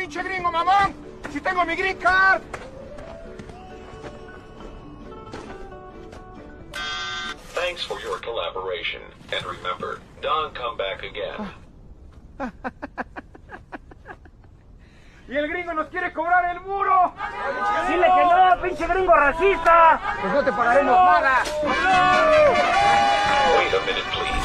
pinche gringo, mamón! ¡Si tengo mi green card! Thanks for your collaboration. And remember, don't come back again. ¡Y el gringo nos quiere cobrar el muro! ¡Dile que no, pinche gringo racista! ¡Pues no te pagaremos nada! Wait a minute, please.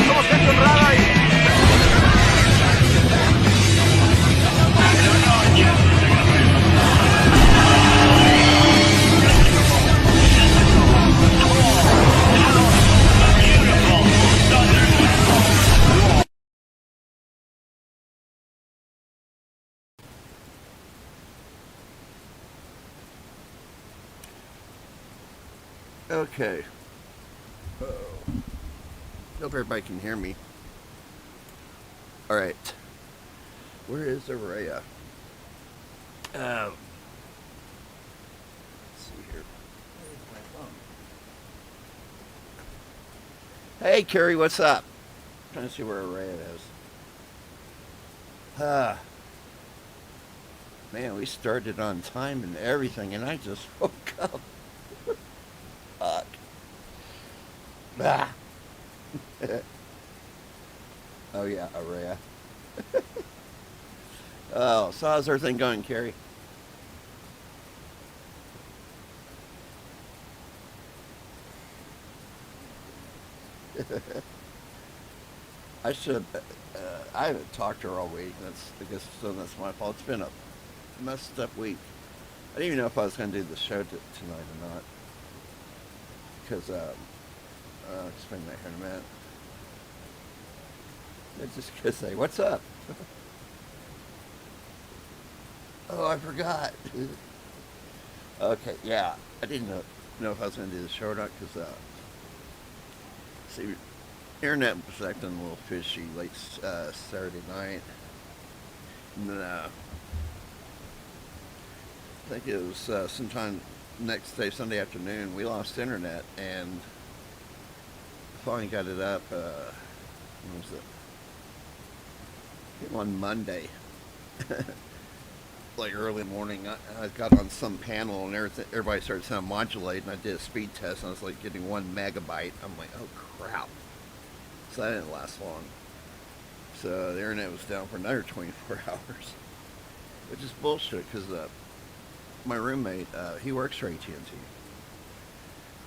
Somos gente honrada y... Okay. Hope everybody can hear me. Alright. Where is ARAYA? Let's see here. Hey, Carrie, what's up? Trying to see where ARAYA is. Man, we started on time and everything, and I just woke up. Fuck. Ah. Oh yeah, ARAYA. Oh, so how's everything going, Carrie? I should. I haven't talked to her all week. That's my fault. It's been a messed up week. I didn't even know if I was going to do the show tonight or not. Because, I'll explain that here in a minute. I just gonna say, what's up? Oh, I forgot. Okay, yeah. I didn't know if I was going to do the show or not, because, see, internet was acting a little fishy late Saturday night. And, I think it was sometime next day, Sunday afternoon, we lost internet, and finally got it up, when was it? On Monday. Like early morning, I got on some panel and everybody started sound modulating. I did a speed test and I was like getting 1 megabyte. I'm like, oh crap. So that didn't last long. So the internet was down for another 24 hours. Which is bullshit, because my roommate, he works for AT&T.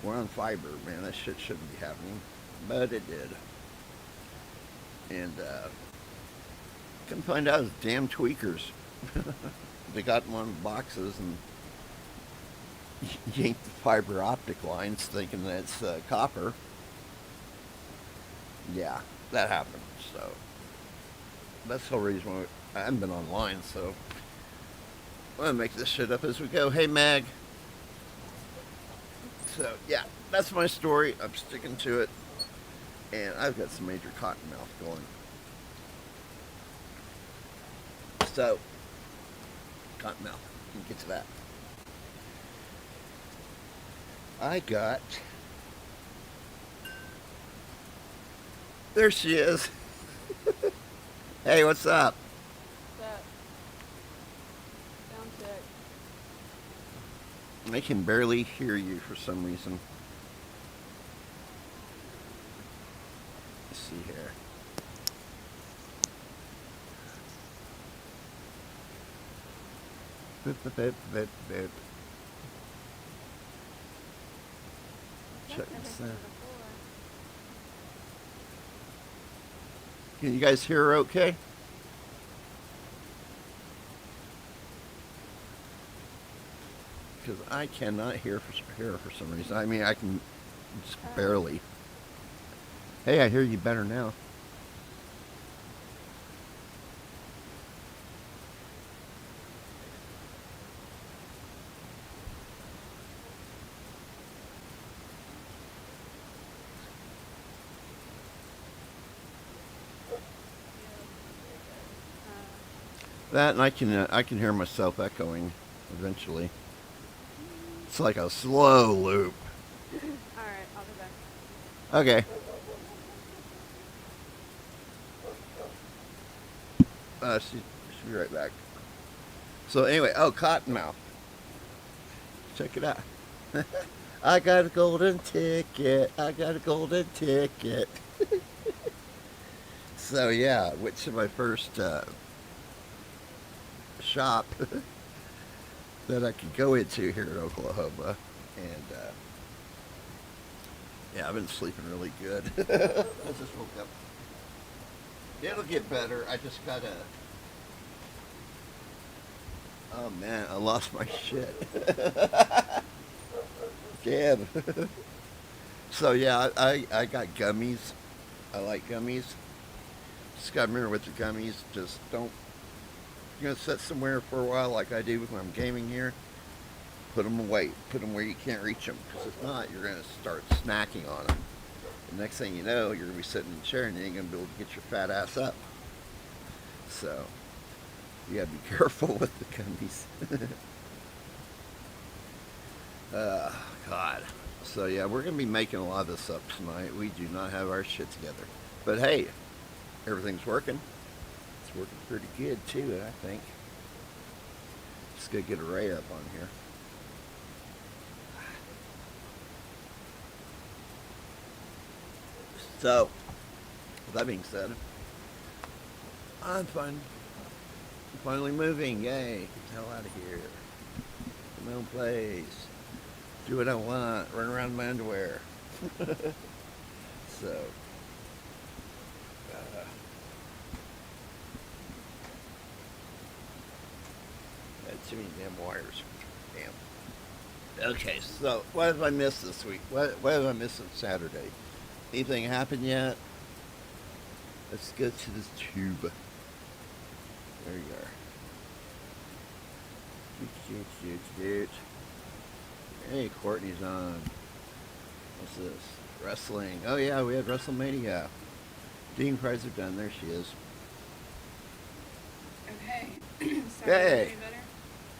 We're on fiber, man. That shit shouldn't be happening, but it did. And couldn't find out it was damn tweakers. They got in one of the boxes and yanked the fiber optic lines, thinking that it's copper. Yeah, that happened. So that's the whole reason why I haven't been online. So I'm gonna make this shit up as we go. Hey, Mag. So, yeah, that's my story. I'm sticking to it. And I've got some major cotton mouth going. So, cotton mouth. We'll get to that. I got... There she is. Hey, what's up? What's up? Sound check. I can barely hear you for some reason. Let's see here. Beep, beep, beep, beep, beep. Check this out. Can you guys hear her okay? Because I cannot hear her for some reason. I mean, I can just barely. Hey, I hear you better now. That, and I can hear myself echoing. eventually. It's like a slow loop. Alright, I'll be back. Okay. She'll be right back. So anyway, oh, Cottonmouth. Check it out. I got a golden ticket. I got a golden ticket. So yeah, went to my first shop that I could go into here in Oklahoma, and yeah, I've been sleeping really good. I just woke up. It'll get better. I just gotta. Oh man, I lost my shit. Damn. So yeah, I got gummies. I like gummies. Just gotta remember with the gummies, just don't. You're gonna sit somewhere for a while like I do when I'm gaming here. Put them away. Put them where you can't reach them. Because if not, you're gonna start snacking on them. The next thing you know, you're gonna be sitting in a chair and you ain't gonna be able to get your fat ass up. So you gotta be careful with the gummies. God. So yeah, we're gonna be making a lot of this up tonight. We do not have our shit together, but hey, everything's working. It's working pretty good too, I think. Just gotta get ARAYA up on here. So, with that being said, I'm finally moving. Yay! Get the hell out of here. My own place. Do what I want. Run around in my underwear. So, too many damn wires. Damn. Okay, so what have I missed this week? What have I missed on Saturday? Anything happened yet? Let's go to this tube. There you are. Hey, Courtney's on. What's this? Wrestling. Oh yeah, we had WrestleMania. Dean Price are done. There she is. Okay. Sorry, Hey. any better?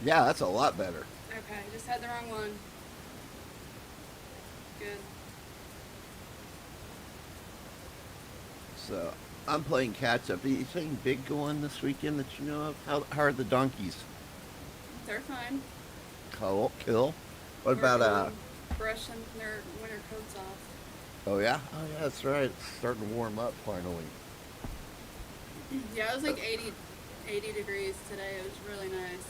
Yeah, that's a lot better. Okay, just had the wrong one. Good. So I'm playing catch up. Anything big going this weekend that you know of? How are the donkeys? They're fine. Kill. What We're about brushing their winter coats off. Oh yeah? Oh yeah, that's right. It's starting to warm up finally. Yeah, it was like 80 degrees today. It was really nice.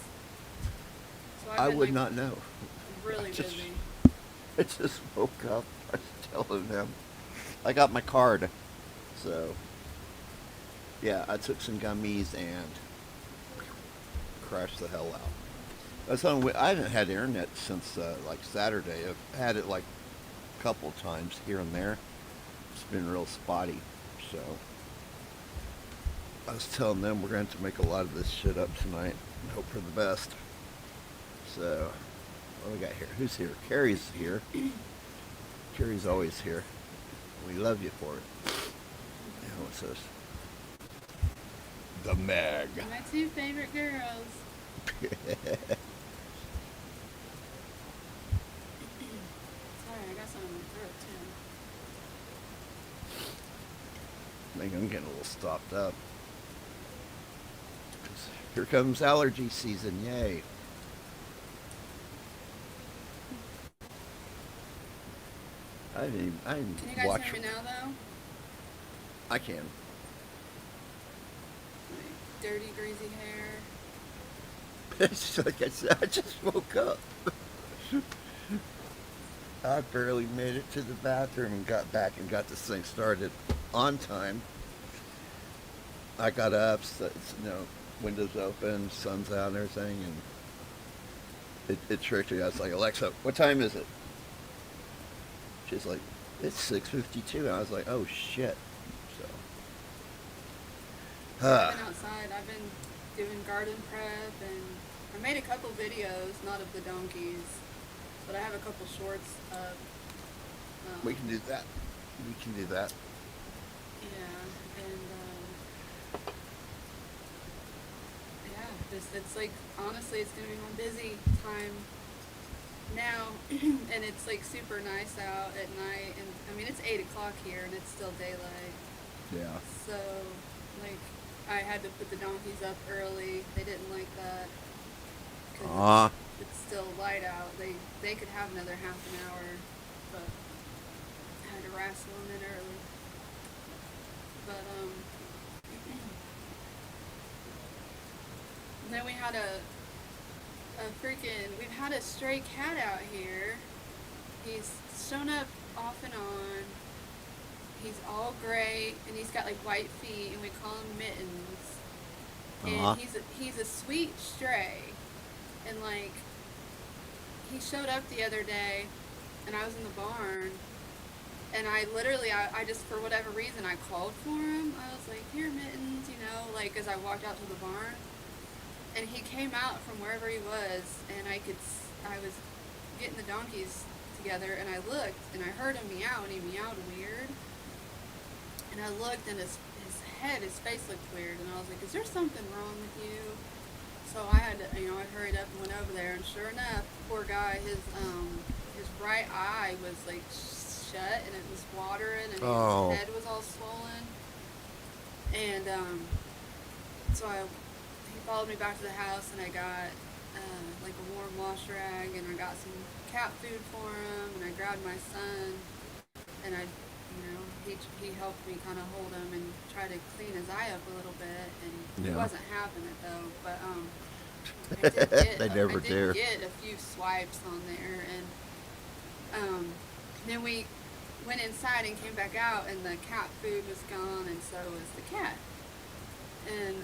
So I would not know. Really I just- busy. I just woke up. I was telling them. I got my card. So yeah, I took some gummies and crashed the hell out. That's on. I haven't had internet since like Saturday. I've had it like a couple times here and there. It's been real spotty. So I was telling them we're going to have to make a lot of this shit up tonight and hope for the best. So what do we got here? Who's here? Carrie's here. Carrie's always here. We love you for it. Yeah, what's this? The Meg. My two favorite girls. Sorry, I got something in my throat too. I think I'm getting a little stopped up. Here comes allergy season, yay. I didn't Can you guys watch. hear me now though? I can. My dirty, greasy hair. It's like I said, I just woke up. I barely made it to the bathroom and got back and got this thing started on time. I got up, so it's, windows open, sun's out and everything, and it tricked me. I was like, Alexa, what time is it? She's like, it's 6:52. And I was like, oh shit. So I've been outside. I've been doing garden prep, and I made a couple videos, not of the donkeys, but I have a couple shorts of. we can do that. We can do that. Yeah, and yeah, it's like, honestly, it's gonna be my busy time now, and it's like super nice out at night, and I mean it's 8 o'clock here and it's still daylight. Yeah. So like I had to put the donkeys up early. They didn't like that. 'Cause it's still light out. They could have another half an hour, but I had to wrestle them in early. But then we had we've had a stray cat out here. He's shown up off and on. He's all gray, and he's got like white feet, and we call him Mittens. And he's a sweet stray, and like he showed up the other day, and I was in the barn, and I literally I just, for whatever reason, I called for him. I was like, "Here, Mittens," you know, like as I walked out to the barn. And he came out from wherever he was, and I was getting the donkeys together, and I looked, and I heard him meow, and he meowed weird. And I looked, and his face looked weird, and I was like, is there something wrong with you? So I had to, I hurried up and went over there, and sure enough, poor guy, his right eye was like shut, and it was watering, and his head was all swollen. And so he followed me back to the house, and I got like a warm wash rag, and I got some cat food for him, and I grabbed my son, and he helped me kind of hold him and try to clean his eye up a little bit, and it wasn't having it though. But they never do. I did get a few swipes on there, and then we went inside and came back out, and the cat food was gone, and so was the cat. And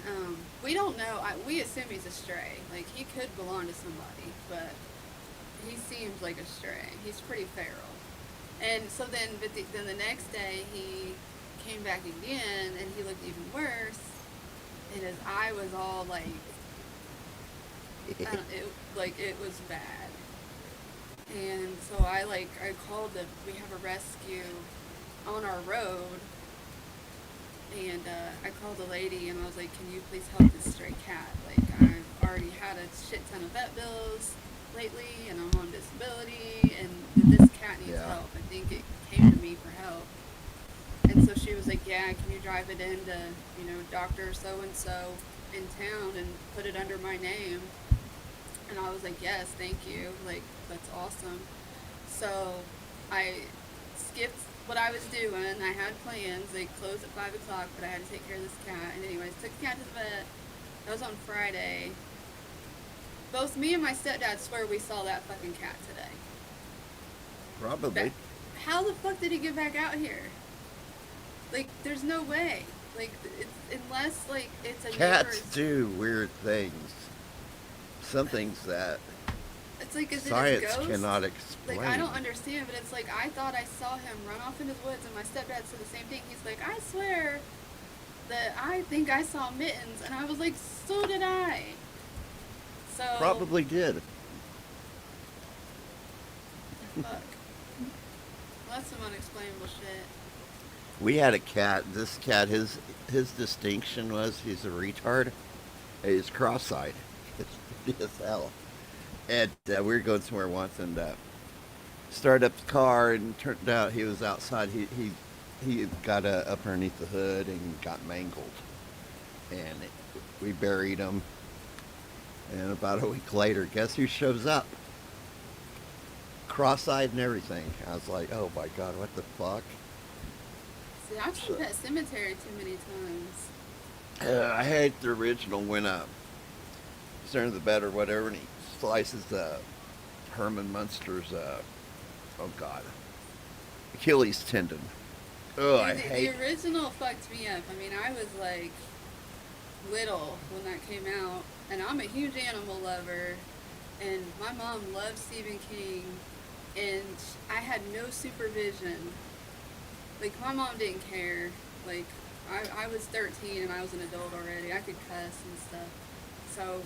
we don't know. We assume he's a stray. Like, he could belong to somebody, but he seems like a stray. He's pretty feral. And so then the next day he came back again, and he looked even worse. And his eye was all like, it was bad. And so I called we have a rescue on our road. And I called a lady, and I was like, can you please help this stray cat? Like, I've already had a shit ton of vet bills lately, and I'm on disability, and this cat needs help. I think it came to me for help. And so she was like, yeah, can you drive it into, Dr. So-and-so in town and put it under my name? And I was like, yes, thank you. Like, that's awesome. So I skipped what I was doing. I had plans. They closed at 5 o'clock, but I had to take care of this cat. And anyways, took the cat to the vet. That was on Friday. Both me and my stepdad swear we saw that fucking cat today. Probably. How the fuck did he get back out here? Like, there's no way. Like, unless, like, it's a Cats do weird things. Some things that it's like, is science it a ghost? cannot explain. Like, I don't understand, but it's like, I thought I saw him run off into the woods, and my stepdad said the same thing. He's like, I swear that I think I saw Mittens, and I was like, so did I. So probably did. Fuck. Well, that's some unexplainable shit. We had a cat. This cat, his distinction was he's a retard. He's cross-eyed. It's as hell. And we were going somewhere once, and started up the car, and turned out he was outside. He got up underneath the hood and got mangled. And we buried him. And about a week later, guess who shows up? Cross-eyed and everything. I was like, oh my God, what the fuck? See, I've seen that cemetery too many times. I hate the original when he's under the bed or whatever, and he slices Herman Munster's, oh God, Achilles tendon. Oh, I hate the original fucked me up. I mean, I was like little when that came out, and I'm a huge animal lover, and my mom loved Stephen King, and I had no supervision. Like, my mom didn't care. Like, I was 13 and I was an adult already. I could cuss and stuff. So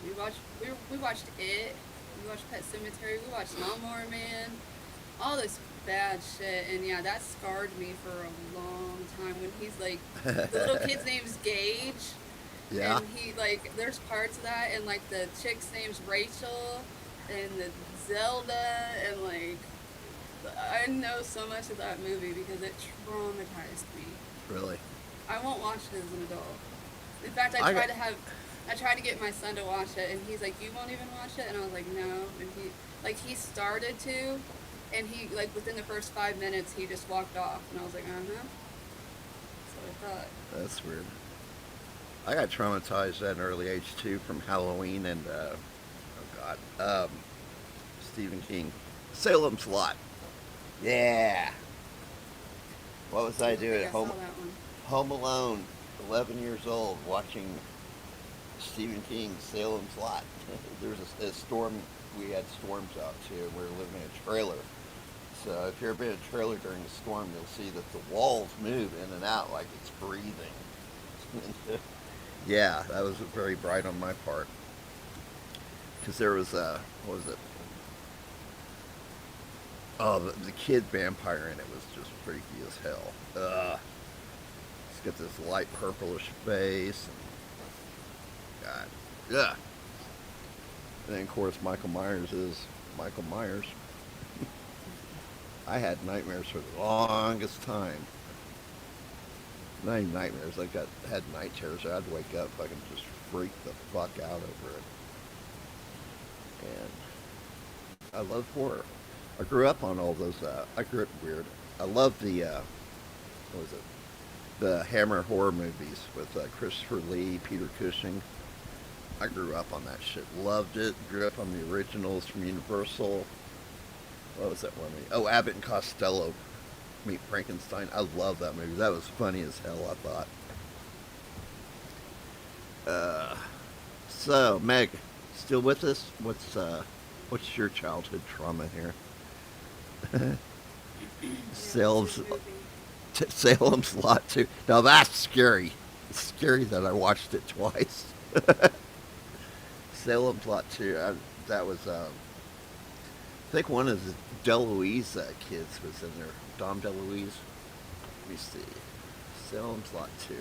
we watched It. We watched Pet Sematary. We watched Lawnmower Man. All this bad shit. And yeah, that scarred me for a long time. When he's like, the little kid's name's Gage, Yeah. And he, like, there's parts of that, and, like, the chick's name's Rachel, and the Zelda, and, like, I know so much of that movie because it traumatized me. Really. I won't watch it as an adult. In fact, I tried to get my son to watch it, and he's like, "You won't even watch it?" And I was like, "No." And he started to, and he, like, within the first 5 minutes, he just walked off, and I was like, "Uh-huh." So I thought. That's weird. I got traumatized at an early age too from Halloween and Stephen King, Salem's Lot. Yeah. What was I doing at I saw home? that one. Home Alone, 11 years old, watching Stephen King's Salem's Lot. There was a storm. We had storms out too, and we were living in a trailer. So if you've ever been in a trailer during a storm, you'll see that the walls move in and out like it's breathing. Yeah, that was very bright on my part. Because there was what was it? Oh, the kid vampire in it was just freaky as hell. It's got this light purplish face. And God, yeah. And then, of course, Michael Myers is Michael Myers. I had nightmares for the longest time. Not even nightmares. Had night terrors. I'd wake up if I could just freak the fuck out over it. And I love horror. I grew up on all those. I grew up weird. I love the what was it? The Hammer horror movies with Christopher Lee, Peter Cushing. I grew up on that shit. Loved it. Grew up on the originals from Universal. What was that one? Oh, Abbott and Costello Meet Frankenstein. I love that movie. That was funny as hell, I thought. So, Meg, still with us? What's your childhood trauma here? Salem's Lot 2. Now that's scary. It's scary that I watched it twice. Salem's Lot 2. That was, I think one of the DeLuise kids was in there. Dom DeLuise. Let me see. Salem's Lot 2.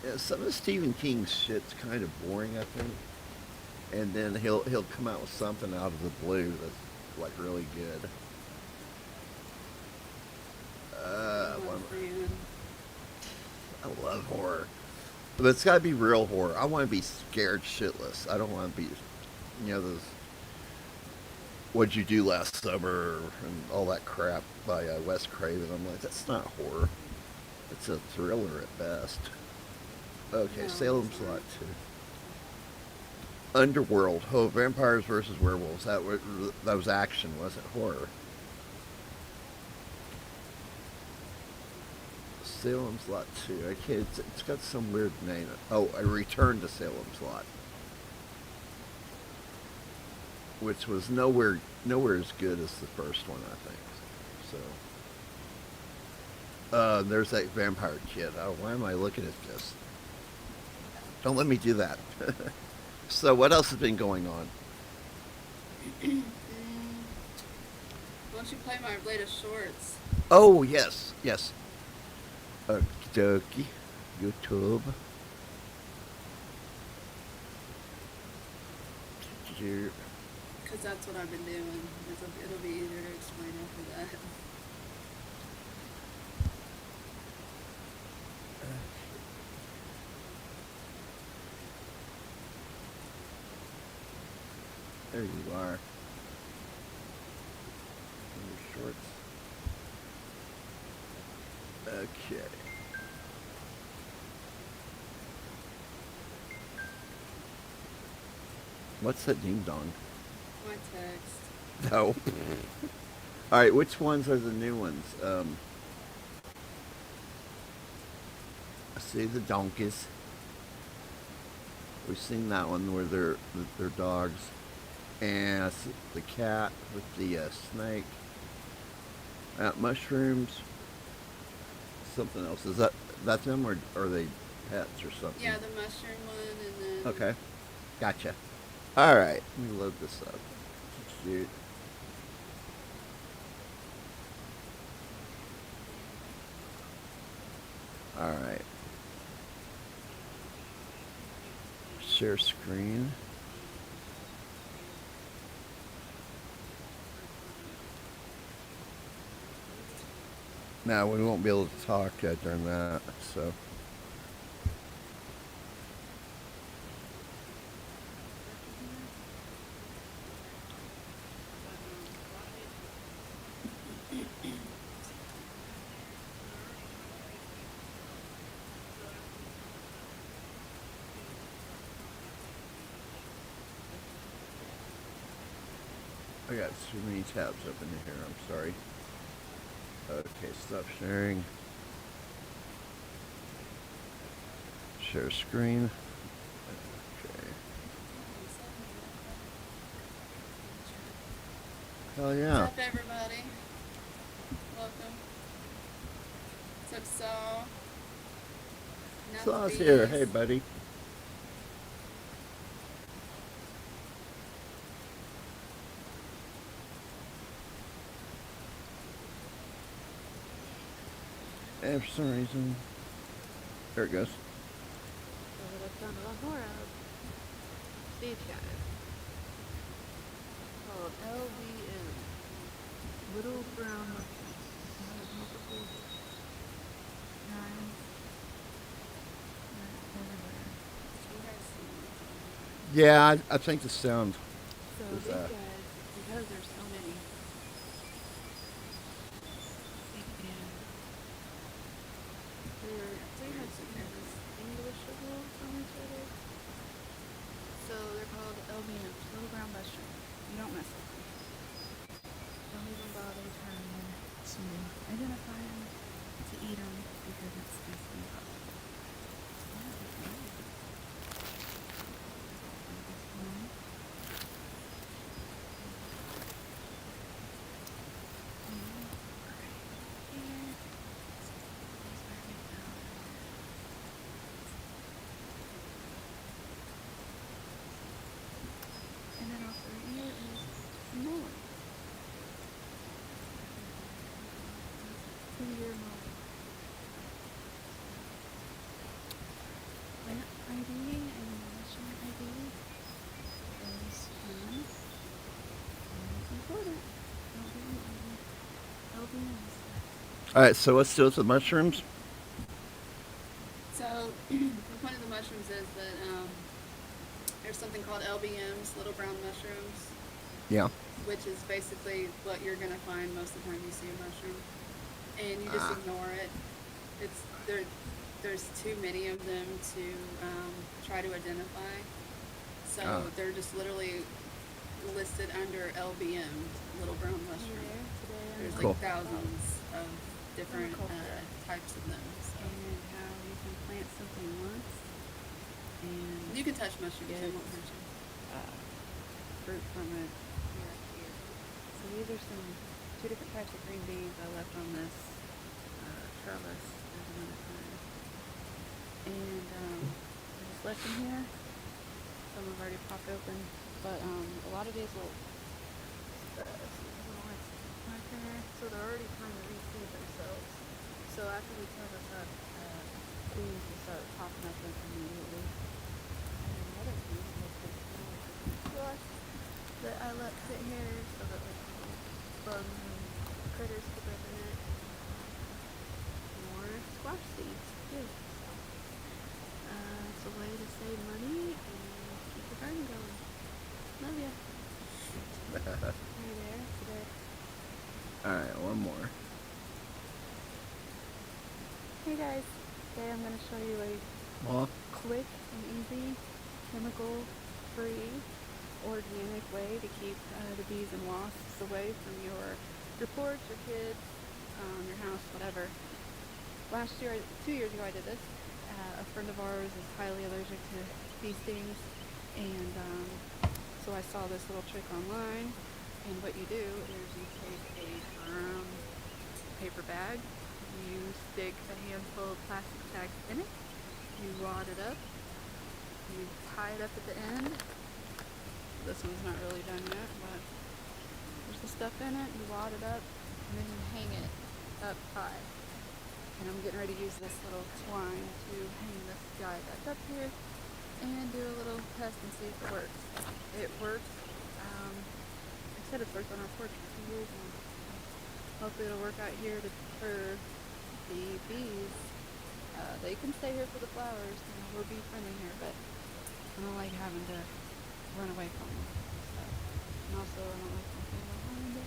Yeah, some of Stephen King's shit's kind of boring, I think. And then he'll come out with something out of the blue that's like really good. I love horror, but it's got to be real horror. I want to be scared shitless. I don't want to be, those "What'd You Do Last Summer" and all that crap by Wes Craven. I'm like, that's not horror. It's a thriller at best. Okay, Salem's Lot 2. Underworld. Oh, vampires versus werewolves. That was action, wasn't horror. Salem's Lot 2. Okay, it's got some weird name. Oh, I Returned to Salem's Lot, which was nowhere as good as the first one, I think. So, there's that vampire kid. Oh, why am I looking at this? Don't let me do that. So, what else has been going on? Why don't you play my latest shorts? Oh, yes. Okie dokie. YouTube. Because that's what I've been doing. It'll be easier to explain after that. There you are. In your shorts. Okay. What's that ding dong? My text. No. Alright, which ones are the new ones? I see the donkeys. We've seen that one where they're dogs. And I see the cat with the snake. Mushrooms. Something else. Is that them, or are they pets or something? Yeah, the mushroom one, and then... Okay. Gotcha. Alright, let me load this up. Cute. Alright. Share screen. Now we won't be able to talk during that, so. I got too many tabs open here, I'm sorry. Okay, stop sharing. Share screen. Okay. Hell yeah. What's up, everybody? Welcome. What's up, Saul? Saw's here. Hey, buddy. And for some reason, there it goes. So what I've done a lot more of, these guys, called LVM, Little Brown Mushrooms. It has multiple kinds everywhere. Yeah, I think the sound So is, these guys, because there's so many, and they're pretty much indistinguishable from each other. So they're called LBMs, little brown mushrooms. You don't mess with them. Don't even bother trying to identify them, to eat them, because it's just impossible. And then also here is more. 2-year more. Plant ID and mushroom ID is fun. And it's important. LBMs. Alright, so let's do with the mushrooms. So, the point of the mushrooms is that there's something called LBMs, little brown mushrooms, Yeah. which is basically what you're going to find most of the time you see a mushroom. And you just ignore it. There's too many of them to try to identify. So they're just literally listed under LBM, little brown mushroom. There's Cool. like thousands of different types of them. So. And how you can plant something once and You can touch mushrooms, Yes. they won't hurt you. Fruit from it here. So these are two different types of green beans I left on this trellis at another time. And I just left them here. Some have already popped open, but a lot of these will so they're already trying to reseed themselves. So after we till this up, these will start popping up immediately. And another thing is this squash that I let sit here so that like little bugs and critters could live in it. More squash seeds too. So it's a way to save money and keep the garden going. Love ya. Hey there, today. Alright, one more. Hey guys, today I'm going to show you a Well, quick and easy, chemical-free, organic way to keep the bees and wasps away from your porch, your kids, your house, whatever. 2 years ago I did this. A friend of ours is highly allergic to bee stings, and so I saw this little trick online, and what you do is you take a brown paper bag, you stick a handful of plastic tags in it, you wad it up, you tie it up at the end. This one's not really done yet, but there's the stuff in it, you wad it up, and then you hang it up high. And I'm getting ready to use this little twine to hang this guy back up here and do a little test and see if it works. It works. I said it's worked on our porch for 2 years now. Hopefully it'll work out here to deter the bees. They can stay here for the flowers. You know, we're bee friendly here, but I don't like having to run away from them. So, and also I don't like something behind to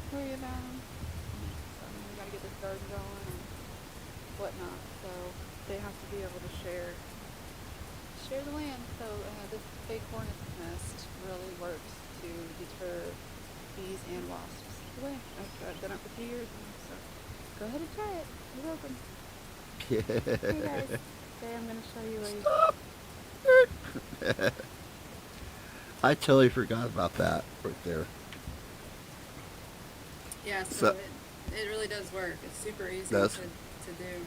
worry about them. So I mean, we gotta get this garden going and whatnot. So they have to be able to share the land. So this big hornet's nest really works to deter bees and wasps away. I've done it for 2 years now, so go ahead and try it. You're welcome. Hey guys, today I'm going to show you a... I totally forgot about that right there. Yeah, so it really does work. It's super easy to do.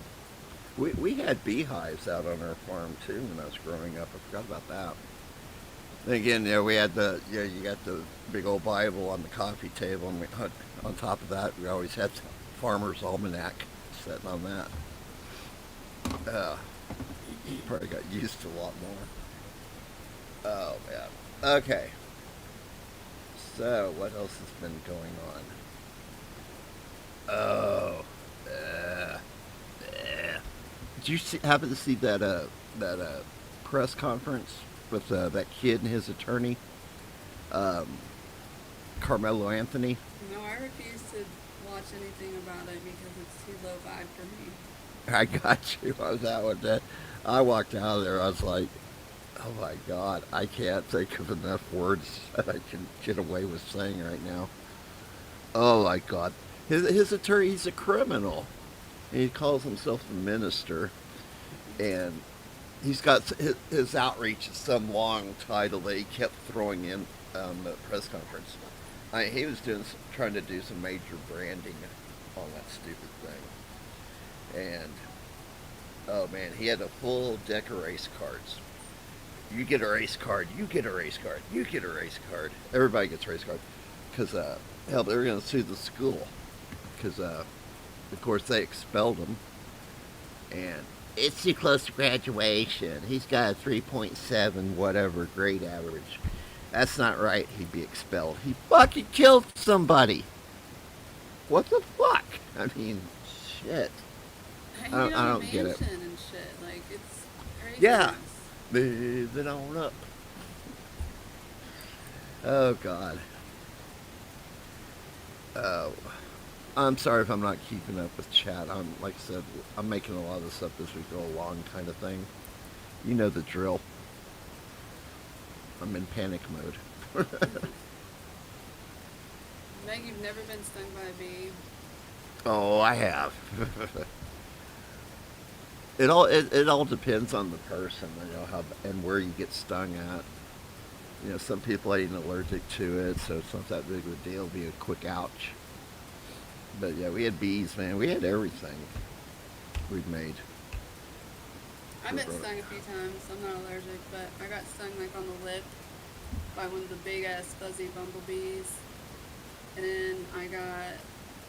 We had beehives out on our farm too when I was growing up. I forgot about that. And again, we had you got the big old Bible on the coffee table, and on top of that, we always had Farmer's Almanac sitting on that. Probably got used to a lot more. Oh man. Okay. So what else has been going on? Oh. Did you happen to see that press conference with that kid and his attorney, Carmelo Anthony? No, I refuse to watch anything about it because it's too low vibe for me. I got you. I was out with that. I walked out of there. I was like, oh my God, I can't think of enough words that I can get away with saying right now. Oh my God. His attorney, he's a criminal. And he calls himself a minister. And he's got his outreach is some long title that he kept throwing in the press conference. He was trying to do some major branding on that stupid thing. And, oh man, he had a full deck of race cards. You get a race card, you get a race card, you get a race card. Everybody gets a race card. Because, hell, they were going to sue the school. Because, of course, they expelled him. And it's too close to graduation. He's got a 3.7 whatever grade average. That's not right. He'd be expelled. He fucking killed somebody. What the fuck? I mean, shit. I don't get it. And shit. Like, it's crazy. Yeah. Moving on up. Oh, God. Oh. I'm sorry if I'm not keeping up with chat. Like I said, I'm making a lot of this up as we go along kind of thing. You know the drill. I'm in panic mode. Meg, you've never been stung by a bee? Oh, I have. It all depends on the person, how and where you get stung at. Some people ain't allergic to it, so it's not that big of a deal. It'll be a quick ouch. But yeah, we had bees, man. We had everything we've made. I've been stung a few times. I'm not allergic, but I got stung like on the lip by one of the big ass fuzzy bumblebees. And then I got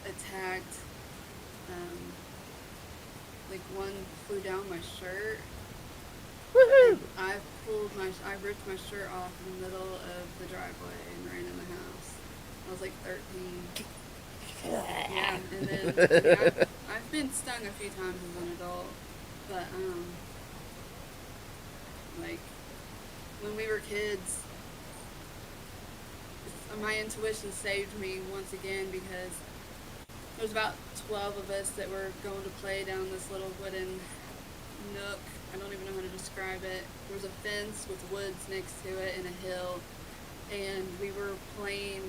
attacked. Like one flew down my shirt. Woohoo! I ripped my shirt off in the middle of the driveway and ran in the house. I was like 13. Yeah, and then I've been stung a few times as an adult, but like when we were kids, my intuition saved me once again because there was about 12 of us that were going to play down this little wooden nook. I don't even know how to describe it. There was a fence with woods next to it and a hill, and we were playing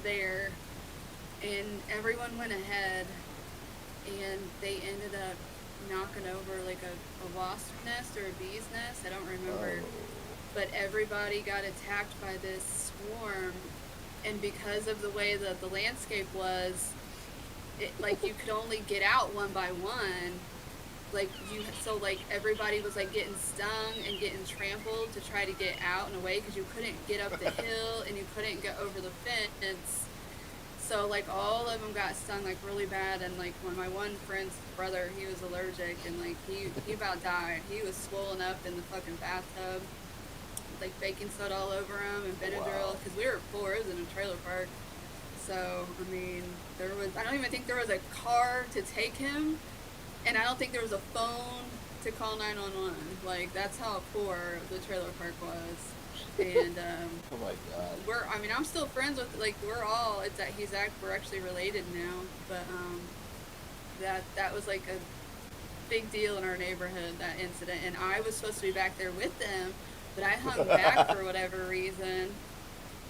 there. And everyone went ahead, and they ended up knocking over like a wasp nest or a bee's nest. I don't remember. But everybody got attacked by this swarm, and because of the way that the landscape was, like you could only get out one by one. So everybody was like getting stung and getting trampled to try to get out and away because you couldn't get up the hill and you couldn't get over the fence. So like all of them got stung like really bad, and like when my one friend's brother, he was allergic, and like he about died. He was swollen up in the fucking bathtub, like baking soda all over him and Benadryl, because we were poor. It was in a trailer park. So I mean, I don't even think there was a car to take him, and I don't think there was a phone to call 911. Like that's how poor the trailer park was. And Oh my God. I'm still friends with, like, we're all, we're actually related now, but that was like a big deal in our neighborhood, that incident. And I was supposed to be back there with them, but I hung back for whatever reason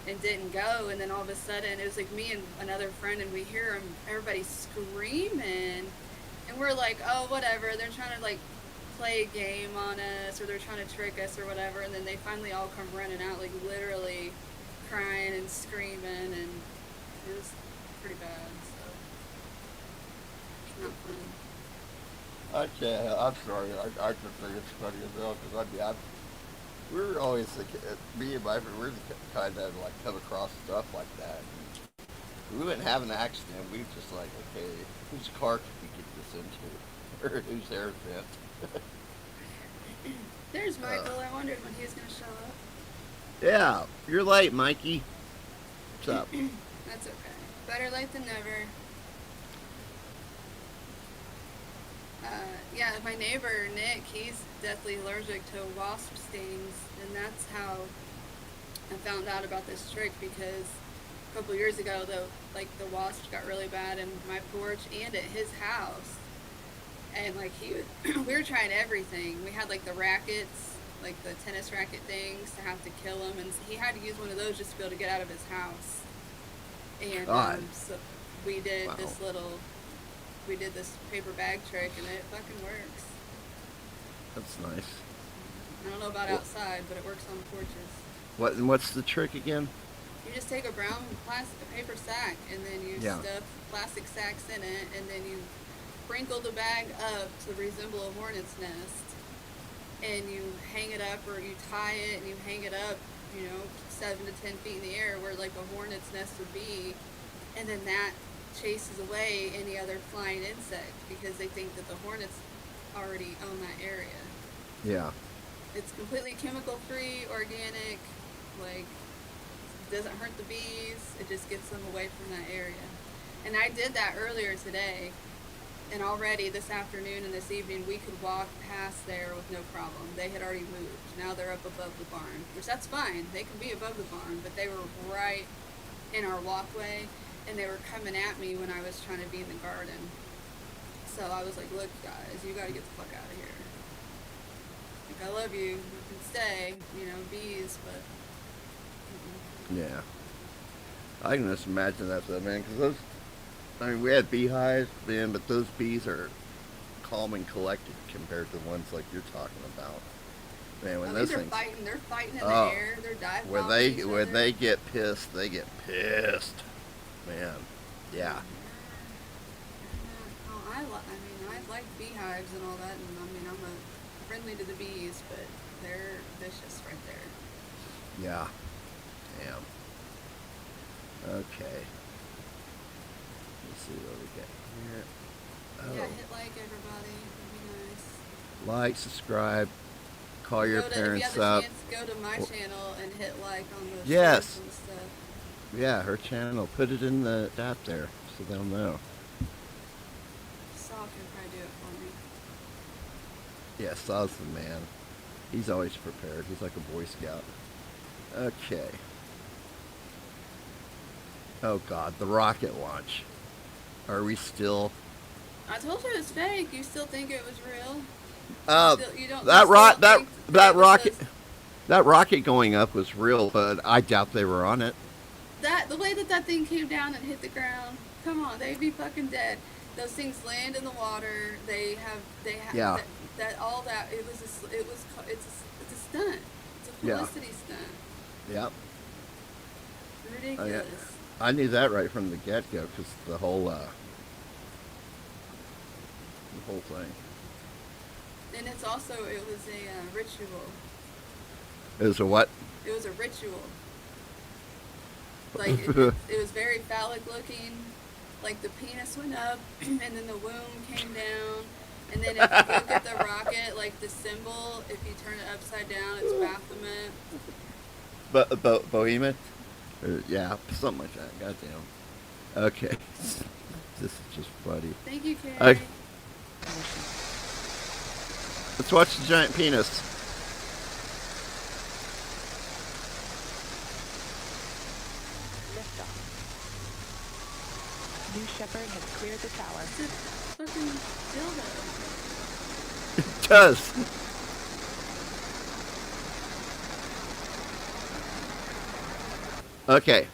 and didn't go. And then all of a sudden it was like me and another friend, and we hear everybody screaming, and we're like, oh, whatever, they're trying to like play a game on us, or they're trying to trick us or whatever. And then they finally all come running out, like literally crying and screaming, and it was pretty bad. So it's not fun. I can't. I'm sorry. I just think it's funny as well, because we're always me and my friend, we're the kind that like come across stuff like that. And we wouldn't have an accident. We just like, okay, whose car could we get this into, or whose air vent? There's Michael. I wondered when he was going to show up. Yeah, you're late, Mikey. What's up? That's okay. Better late than never. Yeah, my neighbor, Nick, he's deathly allergic to wasp stings, and that's how I found out about this trick, because a couple years ago, the wasps got really bad in my porch and at his house. And like we were trying everything. We had like the rackets, like the tennis racket things to have to kill him, and he had to use one of those just to be able to get out of his house. And so we did this paper bag trick, and it fucking works. That's nice. I don't know about outside, but it works on porches. What's the trick again? You just take a brown paper sack, and then you stuff plastic sacks in it, and then you sprinkle the bag up to resemble a hornet's nest, and you hang it up, or you tie it and you hang it up, 7 to 10 feet in the air where like a hornet's nest would be, and then that chases away any other flying insect, because they think that the hornets already own that area. Yeah. It's completely chemical free, organic, like it doesn't hurt the bees, it just gets them away from that area. And I did that earlier today. And already this afternoon and this evening, we could walk past there with no problem. They had already moved. Now they're up above the barn, which that's fine. They can be above the barn, but they were right in our walkway, and they were coming at me when I was trying to be in the garden. So I was like, look, guys, you got to get the fuck out of here. Like, I love you. You can stay, bees, but... Yeah. I can just imagine that, though, man, because we had beehives then, but those bees are calm and collected compared to the ones like you're talking about. Man, when those things they're fighting in the air, they're diving. When they get pissed, they get pissed. Man, yeah. I like beehives and all that, and I'm friendly to the bees, but they're vicious right there. Yeah. Damn. Okay. Let's see what we got here. Oh. Yeah, hit like, everybody. It'd be nice. Like, subscribe, call your parents up. If you have the chance, go to my channel and hit like on the Yes. and stuff. Yeah, her channel. Put it in the app there so they'll know. Saw can probably do it for me. Yeah, Saw's the man. He's always prepared. He's like a Boy Scout. Okay. Oh God, the rocket launch. Are we still? I told you it was fake. You still think it was real? That rocket going up was real, but I doubt they were on it. The way that thing came down and hit the ground. Come on, they'd be fucking dead. Those things land in the water. They have. Yeah. It's a stunt. It's a publicity stunt. Yep. Ridiculous. Oh, yeah. I knew that right from the get-go, because the whole thing. And it was a ritual. It was a what? It was a ritual. Like it was very phallic looking. Like the penis went up, and then the womb came down. And then if you look at the rocket, like the symbol, if you turn it upside down, it's Baphomet. Bohemian? Yeah, something like that. Goddamn. Okay. This is just funny. Thank you, Carrie. Okay. Let's watch the giant penis. Liftoff. New Shepard has cleared the tower. It's a fucking dildo. It does. Okay.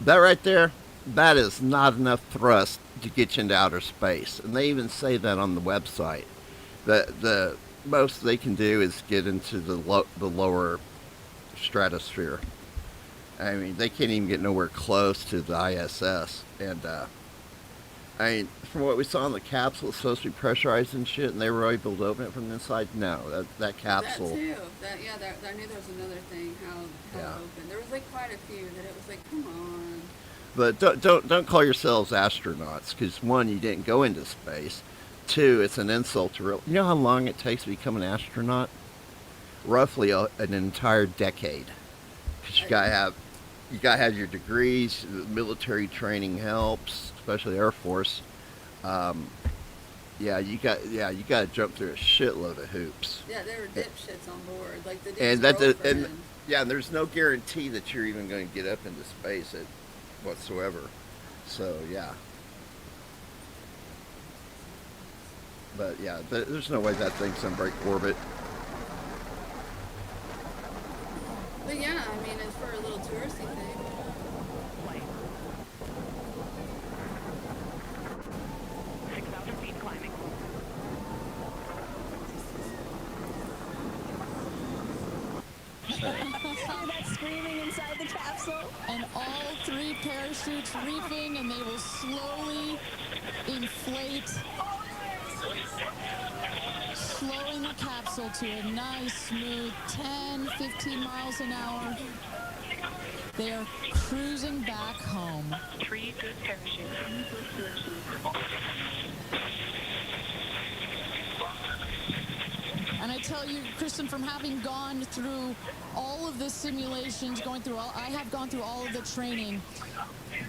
That right there, that is not enough thrust to get you into outer space. And they even say that on the website. The most they can do is get into the lower stratosphere. I mean, they can't even get nowhere close to the ISS. And, I mean, from what we saw in the capsule, it's supposed to be pressurized and shit, and they were able to open it from the inside. No, that capsule. That too. I knew there was another thing, how it opened. There was like quite a few that it was like, come on. But don't call yourselves astronauts, because one, you didn't go into space. Two, it's an insult to real. You know how long it takes to become an astronaut? Roughly an entire decade. Because you gotta have your degrees. Military training helps, especially Air Force. You gotta jump through a shitload of hoops. Yeah, there were dipshits on board, like the And dude's and there's no guarantee that you're even going to get up into space whatsoever. So yeah. But yeah, there's no way that thing's gonna break orbit. But yeah, I mean, it's for a little touristy thing. 6,000 feet climbing. That screaming inside the capsule. And all 3 parachutes reefing, and they will slowly inflate, slowing the capsule to a nice, smooth 10, 15 miles an hour. They are cruising back home. 3 good parachutes. And I tell you, Kristen, from having gone through all of the simulations, I have gone through all of the training.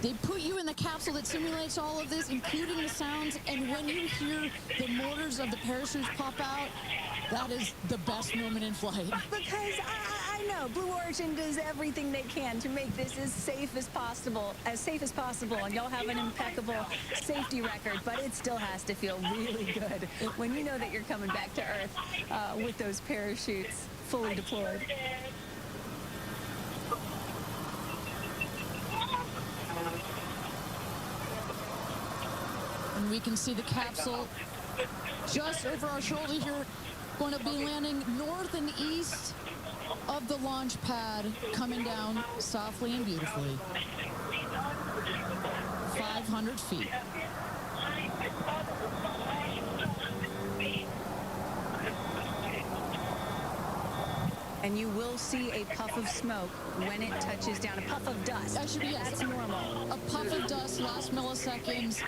They put you in the capsule that simulates all of this, including the sounds, and when you hear the motors of the parachutes pop out, that is the best moment in flight. Because I know Blue Origin does everything they can to make this as safe as possible, and y'all have an impeccable safety record, but it still has to feel really good when you know that you're coming back to Earth with those parachutes fully deployed. And we can see the capsule just over our shoulder here, going to be landing north and east of the launch pad, coming down softly and beautifully. 500 feet. And you will see a puff of smoke when it touches down. A puff of dust. That's normal. A puff of dust, last milliseconds.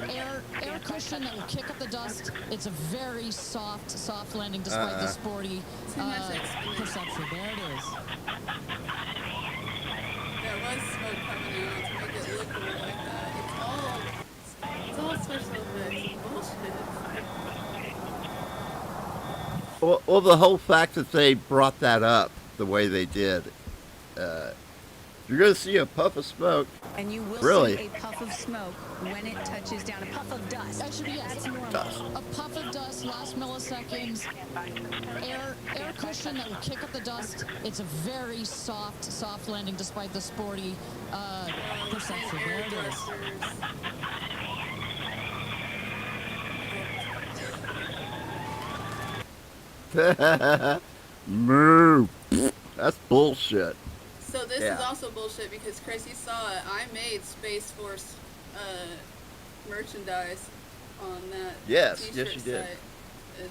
Air cushion that will kick up the dust. It's a very soft landing despite the sporty perception. There it is. There was smoke coming out to make it look like that. It's all special effects bullshit. Well, the whole fact that they brought that up the way they did, you're going to see a puff of smoke. And you will see a puff of smoke when it touches down. A puff of dust. Actually, yes. That's normal. Dust. A puff of dust, last milliseconds. Air cushion that will kick up the dust. It's a very soft landing despite the sporty perception. There it is. Moo. That's bullshit. So this is also bullshit because Chris, you saw it. I made Space Force merchandise on that Yes, t-shirt yes you did. site. And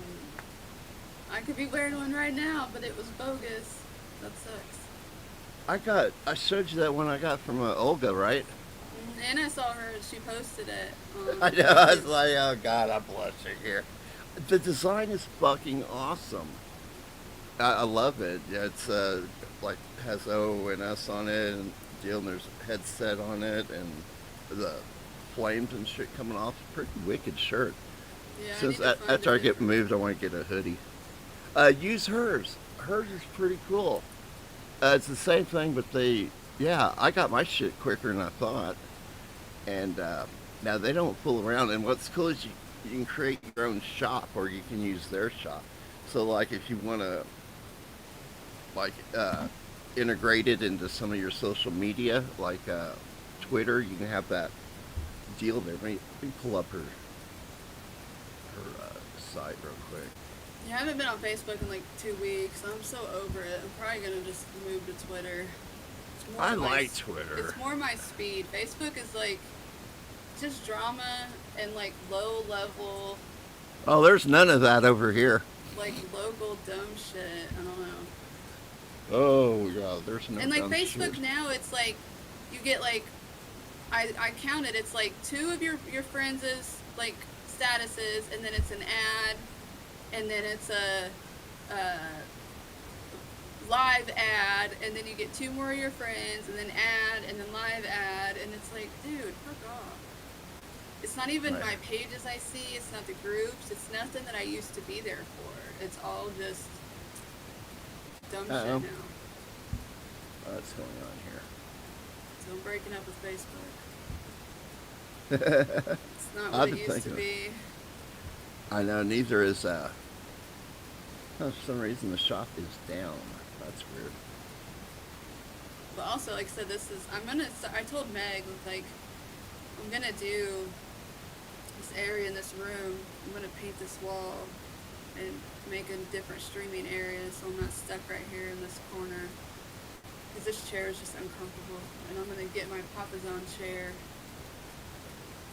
I could be wearing one right now, but it was bogus. That sucks. I showed you that one I got from Olga, right? And I saw her, she posted it. I know, I was like, oh god, I'm blushing here. The design is fucking awesome. I love it. Yeah, it's like has O and S on it and deal, and there's a headset on it and the flames and shit coming off. Pretty wicked shirt. Yeah, Since I need to find after I it. get moved, I want to get a hoodie. Use hers. Hers is pretty cool. It's the same thing, but I got my shit quicker than I thought. And now they don't fool around. And what's cool is you can create your own shop, or you can use their shop. So like if you want to integrate it into some of your social media, like Twitter, you can have that deal there. Let me pull up her site real quick. Yeah, I haven't been on Facebook in like 2 weeks. I'm so over it. I'm probably gonna just move to Twitter. It's more I my like Twitter. It's more my speed. Facebook is like just drama and like low level, Oh, there's none of that over here. like local dumb shit. I don't know. Oh, yeah, there's no And like dumb Facebook shit. now, it's like you get like I counted. It's like 2 of your friends' like statuses, and then it's an ad, and then it's a live ad, and then you get 2 more of your friends, and then ad, and then live ad, and it's like, dude, fuck off. It's not even Right. my pages I see. It's not the groups. It's nothing that I used to be there for. It's all just dumb Uh-oh. shit now. What's going on here? So I'm breaking up with Facebook. It's It's not what it used to be. I know, neither is, for some reason the shop is down. That's weird. But also, like I said, I told Meg, like, I'm gonna do this area in this room. I'm gonna paint this wall and make a different streaming area so I'm not stuck right here in this corner. Because this chair is just uncomfortable. And I'm gonna get my Papa Zone chair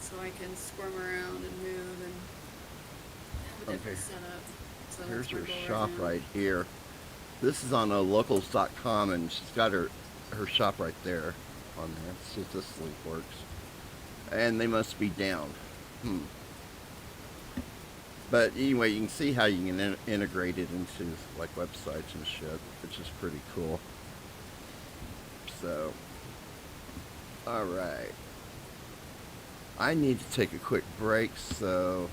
so I can squirm around and move and have a different Okay. setup. So Here's that's my her goal shop now. right here. This is on locals.com, and she's got her shop right there on there. See if this link works. And they must be down. But anyway, you can see how you can integrate it into like websites and shit, which is pretty cool. So, all right. I need to take a quick break, so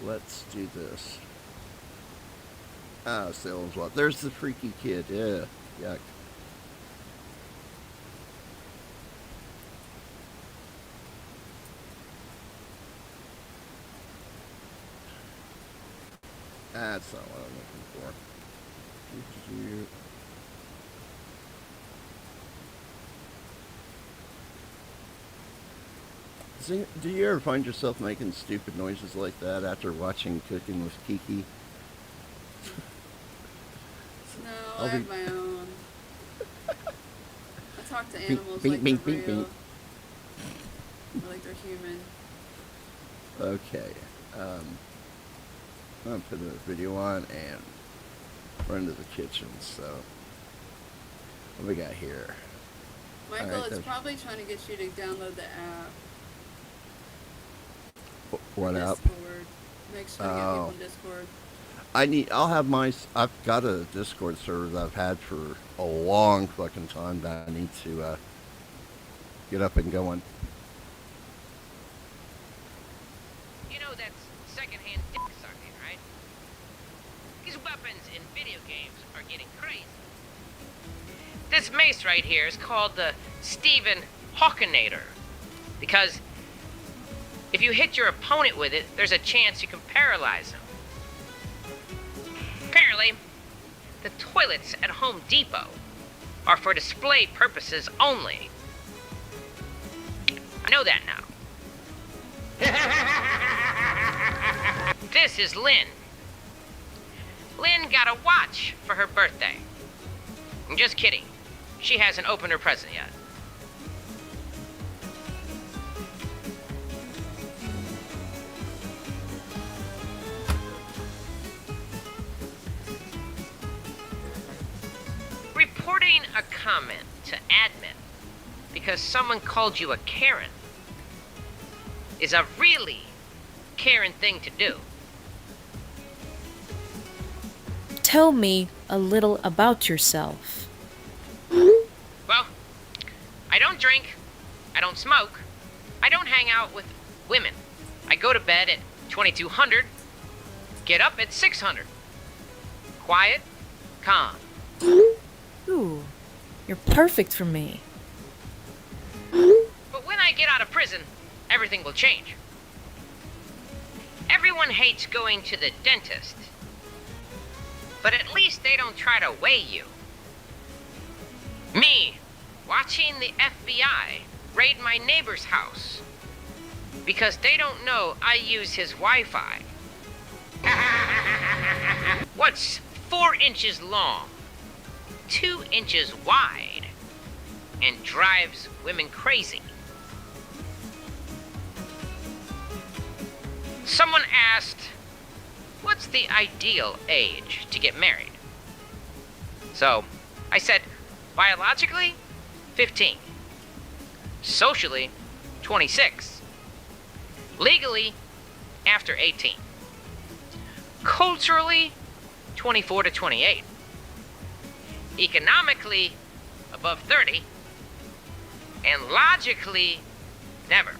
let's do this. Ah, Salem's Lot. There's the freaky kid. Yeah, yuck. That's not what I'm looking for. Do you ever find yourself making stupid noises like that after watching Cooking with Kiki? No, I'll I have be- my own. I talk to Bink, animals bink, like bink, they're bink, real. bink. Or like they're human. Okay. I'm gonna put a video on and run to the kitchen. So, what we got here? Michael, Alright, it's there's- probably trying to get you to download the app. What app? Discord. Makes sure to get people Oh. on Discord. I've got a Discord server that I've had for a long fucking time that I need to get up and going. You know that's secondhand dick sucking, right? These weapons in video games are getting crazy. This mace right here is called the Stephen Hawkinator, because if you hit your opponent with it, there's a chance you can paralyze him. Apparently, the toilets at Home Depot are for display purposes only. I know that now. This is Lynn. Lynn got a watch for her birthday. I'm just kidding. She hasn't opened her present yet. reporting a comment to admin because someone called you a Karen is a really Karen thing to do. Tell me a little about yourself. Well, I don't drink, I don't smoke, I don't hang out with women. I go to bed at 2200, get up at 600. Quiet, calm. Ooh, you're perfect for me. But when I get out of prison, everything will change. Everyone hates going to the dentist, but at least they don't try to weigh you. Me, watching the FBI raid my neighbor's house because they don't know I use his Wi-Fi. What's 4 inches long, 2 inches wide, and drives women crazy? Someone asked, what's the ideal age to get married? So, I said, biologically, 15. Socially, 26. Legally, after 18. Culturally, 24 to 28. Economically, above 30. And logically, never.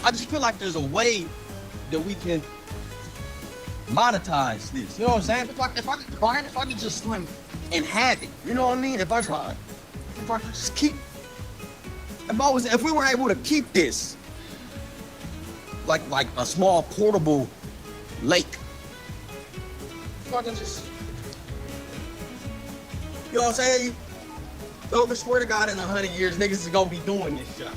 I just feel like there's a way that we can monetize this. You know what I'm saying? If I could just swim and have it, you know what I mean? If I could just keep, if we were able to keep this, like a small portable lake, if I can just, you know what I'm saying? So I swear to God, in 100 years, niggas is gonna be doing this shit.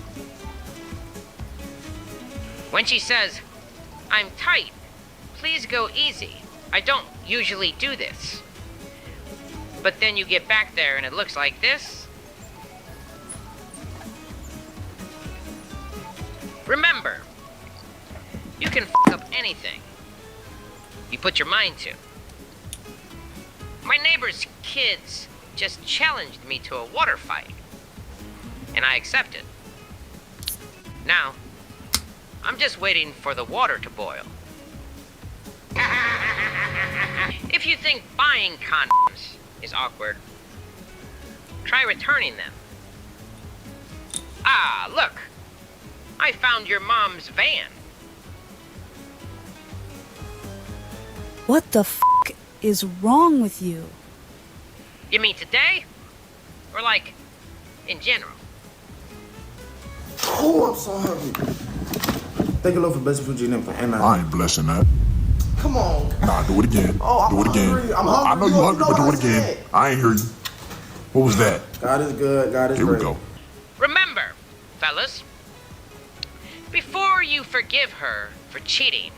When she says, I'm tight, please go easy. I don't usually do this. But then you get back there and it looks like this. Remember, you can f up anything you put your mind to. My neighbor's kids just challenged me to a water fight, and I accepted. Now, I'm just waiting for the water to boil. If you think buying condoms is awkward, try returning them. Ah, look! I found your mom's van. What the f*** is wrong with you? You mean today? Or like, in general? Oh, I'm so hungry. Thank you, Lord, for blessing Virginia and I ain't blessing that. Come on. Nah, do it again. Oh, do it again. hungry. I'm hungry. I know you're hungry, but do it again. I ain't hear you. What was that? God is good. God is Here great. we go. Remember, fellas, before you forgive her for cheating,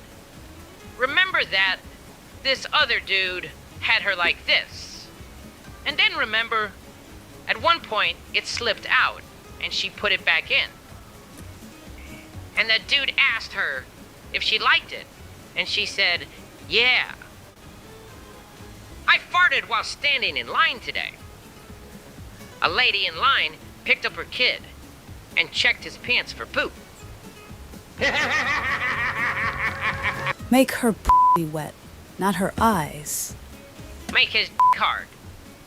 remember that this other dude had her like this. And then remember, at one point, it slipped out, and she put it back in. And the dude asked her if she liked it, and she said, yeah. I farted while standing in line today. A lady in line picked up her kid and checked his pants for poop. Make her wet, not her eyes. Make his hard,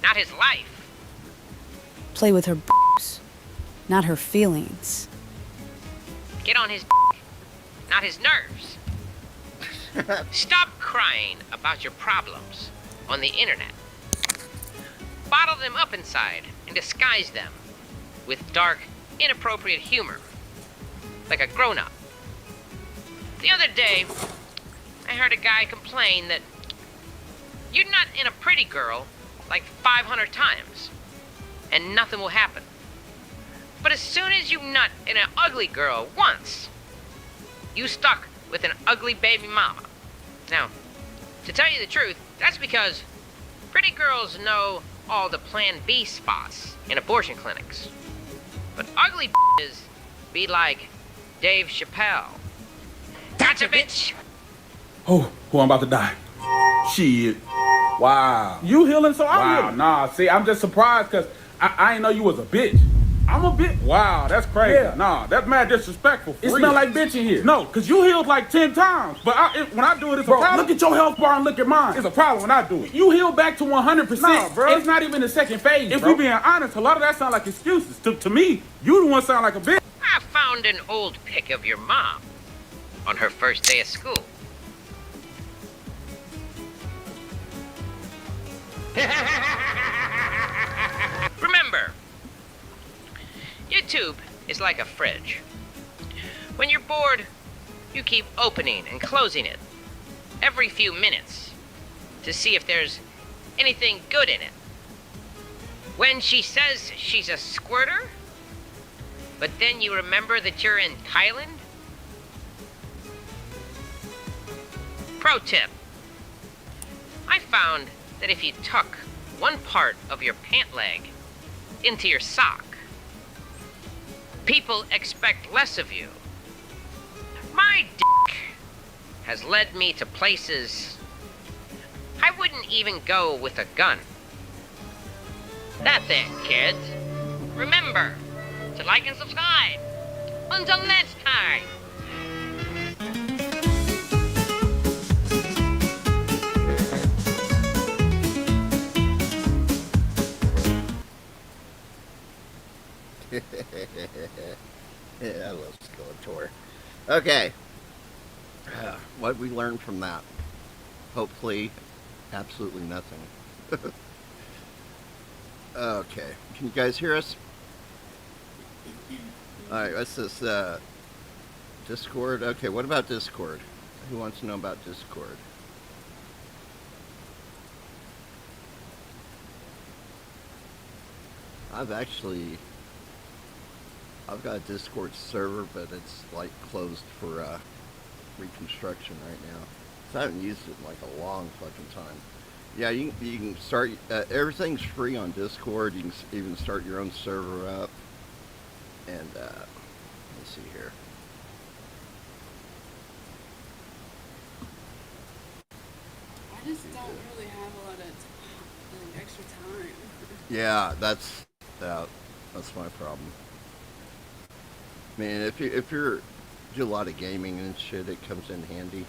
not his life. Play with her not her feelings. Get on his not his nerves. Stop crying about your problems on the internet. Bottle them up inside and disguise them with dark, inappropriate humor, like a grown-up. The other day, I heard a guy complain that you nut in a pretty girl like 500 times, and nothing will happen. But as soon as you nut in an ugly girl once, you stuck with an ugly baby mama. Now, to tell you the truth, that's because pretty girls know all the Plan B spots in abortion clinics. But ugly bitches be like Dave Chappelle. Gotcha, bitch! Oh, I'm about to die. Shit. Wow. You healing, so I'm Wow, healing. nah, see, I'm just surprised because I ain't know you was a bitch. I'm a bitch. Wow, that's crazy. Yeah. Nah, that's mad disrespectful. It smell like bitch in here. No, because you healed like 10 times. But when I do it, it's Bro, a problem. look at your health bar and look at mine. It's a problem when I do it. You healed back to 100%. Nah, bro. It's not even the second phase, If bro. we being honest, a lot of that sound like excuses. To me, you the one sound like a bitch. I found an old pic of your mom on her first day of school. Remember, YouTube is like a fridge. When you're bored, you keep opening and closing it every few minutes to see if there's anything good in it. When she says she's a squirter, but then you remember that you're in Thailand? Pro tip. I found that if you tuck one part of your pant leg into your sock, people expect less of you. My dick has led me to places I wouldn't even go with a gun. That's it, kids. Remember to like and subscribe. Until next time. Yeah, I love Skeletor. Okay. What we learned from that? Hopefully, absolutely nothing. Okay. Can you guys hear us? Alright, what's this? Discord? Okay, what about Discord? Who wants to know about Discord? I've got a Discord server, but it's like closed for reconstruction right now. So I haven't used it in like a long fucking time. Yeah, you can start, everything's free on Discord. You can even start your own server up. And, let's see here. I just don't really have a lot of extra time. Yeah, that's my problem. I mean, if you're do a lot of gaming and shit, it comes in handy.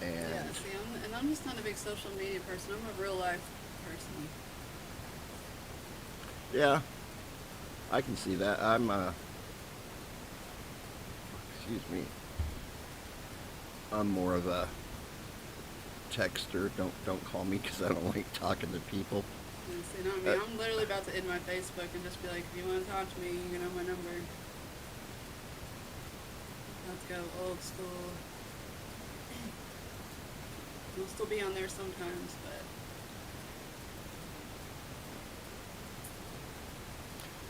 And yeah, see, I'm just not a big social media person. I'm a real life person. yeah, I can see that. I'm excuse me. I'm more of a texter. Don't call me because I don't like talking to people. And see, no, I mean, I'm literally about to end my Facebook and just be like, if you want to talk to me, you know my number. Let's go old school. We'll still be on there sometimes,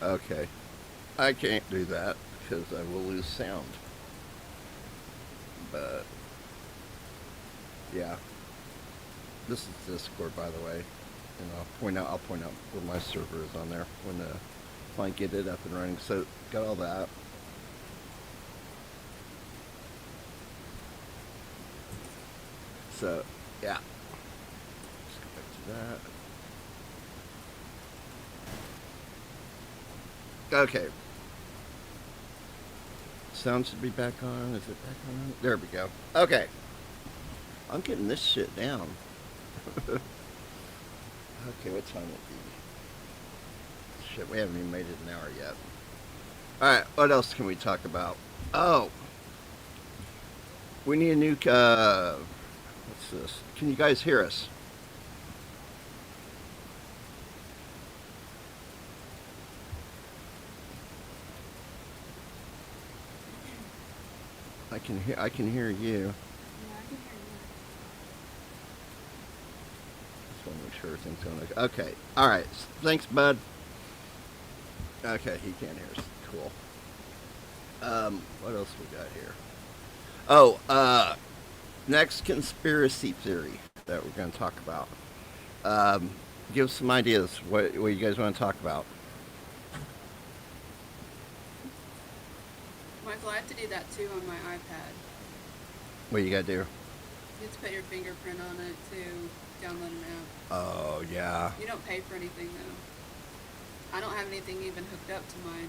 but... Okay. I can't do that because I will lose sound. But, yeah. This is Discord, by the way. And I'll point out where my server is on there when if I get it up and running. So, got all that. So, yeah. Let's go back to that. Okay. Sound should be back on. Is it back on? There we go. Okay. I'm getting this shit down. Okay, what time will it be? Shit, we haven't even made it an hour yet. Alright, what else can we talk about? Oh. We need a new, what's this? Can you guys hear us? I can hear you. Yeah, I can hear you. Just want to make sure everything's going okay. Okay. All right. Thanks, bud. Okay, he can't hear us. Cool. What else we got here? Oh, next conspiracy theory that we're going to talk about. Give us some ideas. What you guys want to talk about? Michael, I have to do that too on my iPad. What you got to do? You have to put your fingerprint on it to download an app. Oh, yeah. You don't pay for anything though. I don't have anything even hooked up to mine.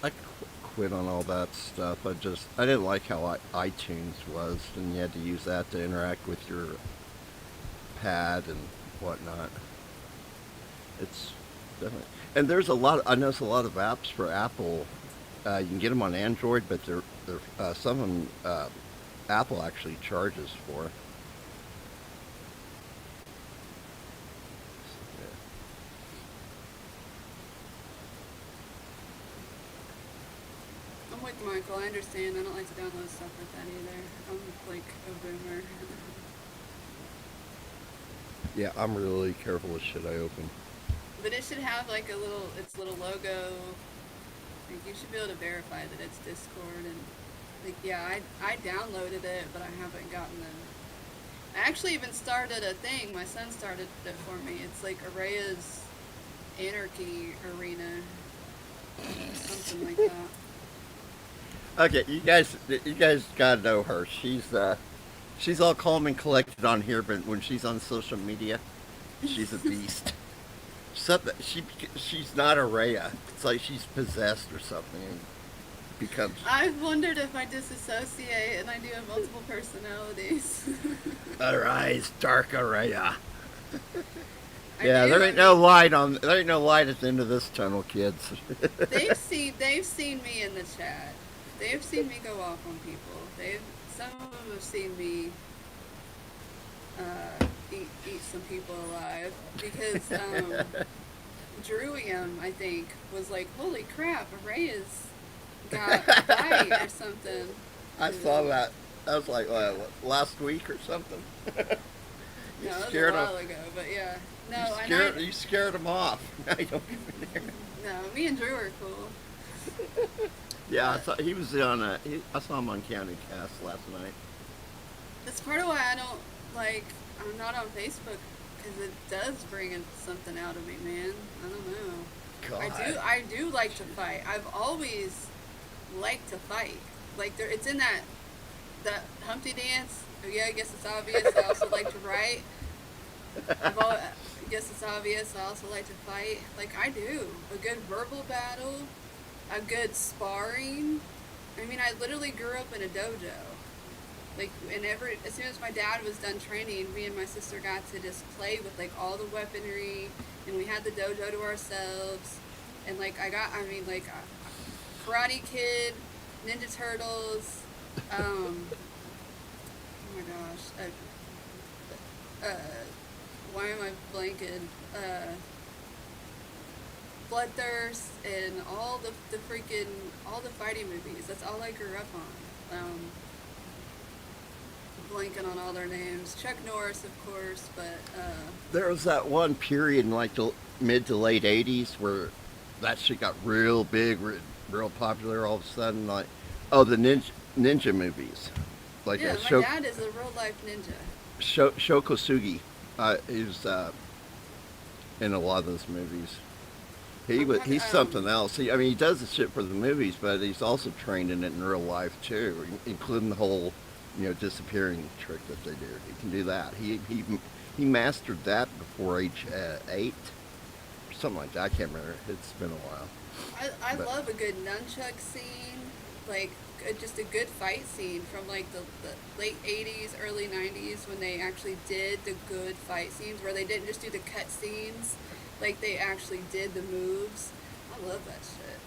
I quit on all that stuff. I didn't like how iTunes was, and you had to use that to interact with your pad and whatnot. It's definitely, and there's I notice a lot of apps for Apple. You can get them on Android, but they're some of them Apple actually charges for. I'm with Michael. I understand. I don't like to download stuff like that either. I'm like a boomer. Yeah, I'm really careful with shit I open. But it should have like its little logo. Like you should be able to verify that it's Discord and like yeah, I downloaded it, but I haven't gotten it. I actually even started a thing. My son started it for me. It's like ARAYA's Anarchy Arena, something like that. Okay, you guys gotta know her. She's all calm and collected on here, but when she's on social media, she's a beast. She's not ARAYA. It's like she's possessed or something. And becomes. I've wondered if I disassociate and I do have multiple personalities. Arise, dark ARAYA. Yeah, there ain't no light at the end of this tunnel, kids. They've seen me in the chat. They've seen me go off on people. Some of them have seen me eat some people alive because Drewium, I think, was like, "Holy crap, ARAYA's got a bite or something." I saw that. That was like last week or something. No, that was a while ago, but yeah. No, you scared him off. Now you don't even there. No, me and Drew are cool. Yeah, I saw him on County Cast last night. That's part of why I'm not on Facebook, because it does bring something out of me, man. I don't know. God. I do like to fight. I've always liked to fight. Like it's in that Humpty dance. Oh yeah, I guess it's obvious. I also like to write. I guess it's obvious. I also like to fight. Like I do. A good verbal battle. A good sparring. I mean, I literally grew up in a dojo. Like, as soon as my dad was done training, me and my sister got to just play with, like, all the weaponry, and we had the dojo to ourselves, and, like, Karate Kid, Ninja Turtles, oh my gosh, why am I blanking? Bloodthirst, and all the fighting movies. That's all I grew up on. Blanking on all their names. Chuck Norris, of course, but there was that one period in like the mid to late 80s where that shit got real big, real popular all of a sudden. Like, the ninja movies. Like yeah, my dad is a real life ninja. Shokosugi. He was in a lot of those movies. He's something else. He does the shit for the movies, but he's also trained in it in real life too, including the whole, disappearing trick that they do. He can do that. He mastered that before age 8, or something like that. I can't remember. It's been a while. I love a good nunchuck scene, like just a good fight scene from like the late 80s, early 90s when they actually did the good fight scenes where they didn't just do the cut scenes. Like, they actually did the moves. I love that shit.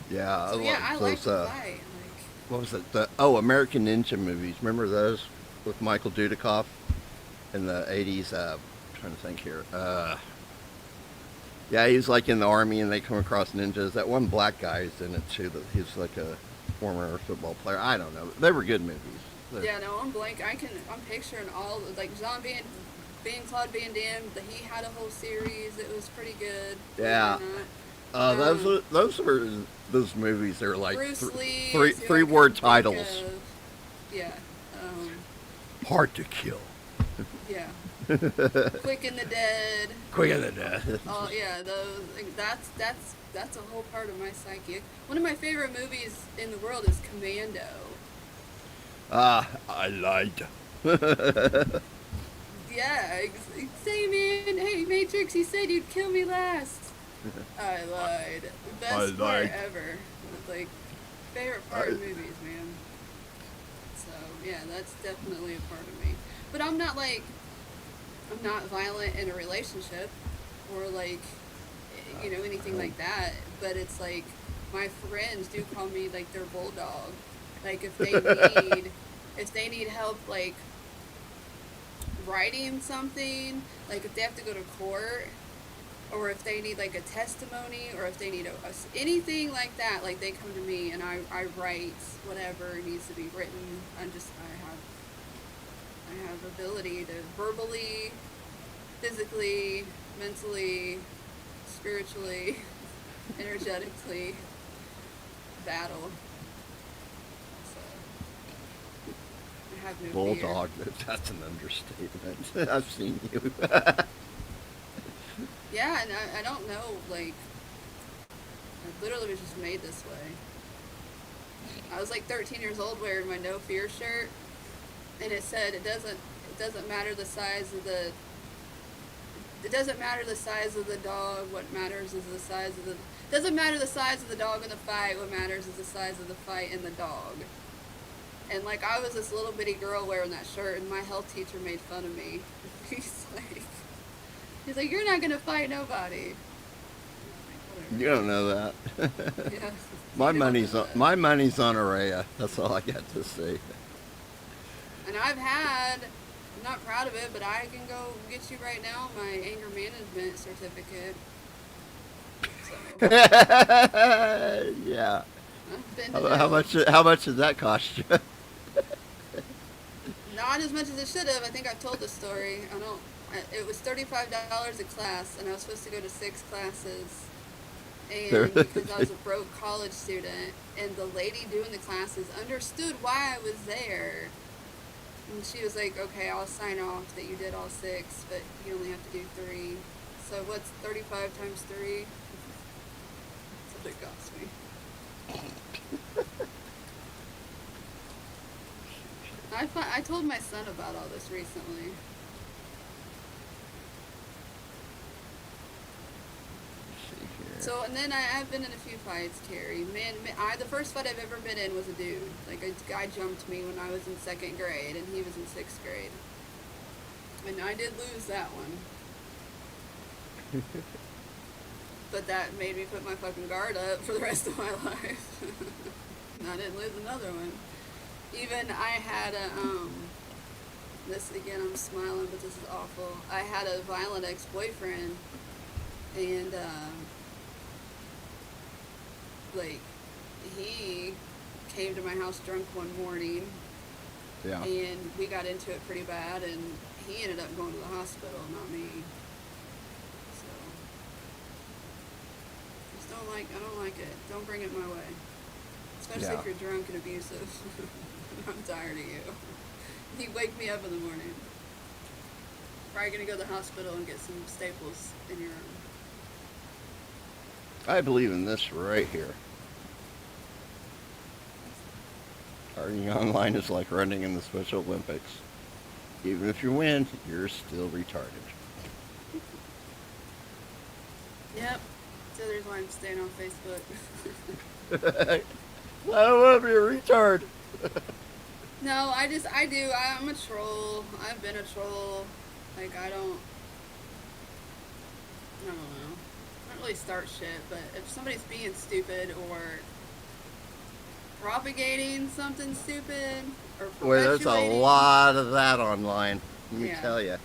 Yeah, I like to fight. What was it? American Ninja movies. Remember those with Michael Dudikoff in the 80s? I'm trying to think here. Yeah, he's like in the army and they come across ninjas. That one black guy is in it too. He's like a former football player. I don't know. They were good movies. Yeah, no, I'm blank. I'm picturing all, like, Jean Claude Van Damme, he had a whole series. It was pretty good. Yeah. Those were those movies. They were like three-word titles. Yeah. Hard to Kill. Yeah. Quick and the Dead. Quick and the Dead. Oh yeah, those. That's that's a whole part of my psyche. One of my favorite movies in the world is Commando. I lied. Yeah, say man, hey Matrix, you said you'd kill me last. I lied. Best part ever. Like, favorite part of movies, man. So, yeah, that's definitely a part of me. But I'm not violent in a relationship or like, you know, anything like that. But it's like, my friends do call me like their bulldog. Like, if they need help, like, writing something, like if they have to go to court, or if they need like a testimony, or if they need anything like that, like they come to me and I write whatever needs to be written. I have ability to verbally, physically, mentally, spiritually, energetically battle. Have no Bulldog, that's an understatement. I've seen you. Yeah, and I don't know, like, I literally was just made this way. I was like 13 years old wearing my No Fear shirt, and it said it doesn't matter the size of the dog, what matters is the size of the doesn't matter the size of the dog in the fight, what matters is the size of the fight in the dog. And, like, I was this little bitty girl wearing that shirt, and my health teacher made fun of me. He's like, you're not going to fight nobody. You don't know that. Yeah. My money's on ARAYA. That's all I got to say. And I'm not proud of it, but I can go get you right now my anger management certificate. So. Yeah. How much did that cost you? Not as much as it should have. I think I've told this story. It was $35 a class, and I was supposed to go to 6 classes. And because I was a broke college student, and the lady doing the classes understood why I was there. And she was like, okay, I'll sign off that you did all 6, but you only have to do 3. So what's 35 times 3? That's what it cost me. I told my son about all this recently. So, and then I've been in a few fights, Carrie. The first fight I've ever been in was a dude. Like, a guy jumped me when I was in 2nd grade, and he was in 6th grade. And I did lose that one. But that made me put my fucking guard up for the rest of my life. And I didn't lose another one. Even I had this again, I'm smiling, but this is awful. I had a violent ex-boyfriend, and, like, he came to my house drunk one morning. Yeah. And we got into it pretty bad, and he ended up going to the hospital, not me. I don't like it. Don't bring it my way. Especially if you're drunk and abusive. I'm tired of you. You wake me up in the morning. Probably gonna go to the hospital and get some staples in your arm. I believe in this right here. Arguing online is like running in the Special Olympics. Even if you win, you're still retarded. Yep. So there's why I'm staying on Facebook. I don't want to be a retard. No, I'm a troll. I've been a troll. Like, I don't know. I don't really start shit, but if somebody's being stupid or propagating something stupid or Boy, there's a lot of that online. Let me Yeah. tell you.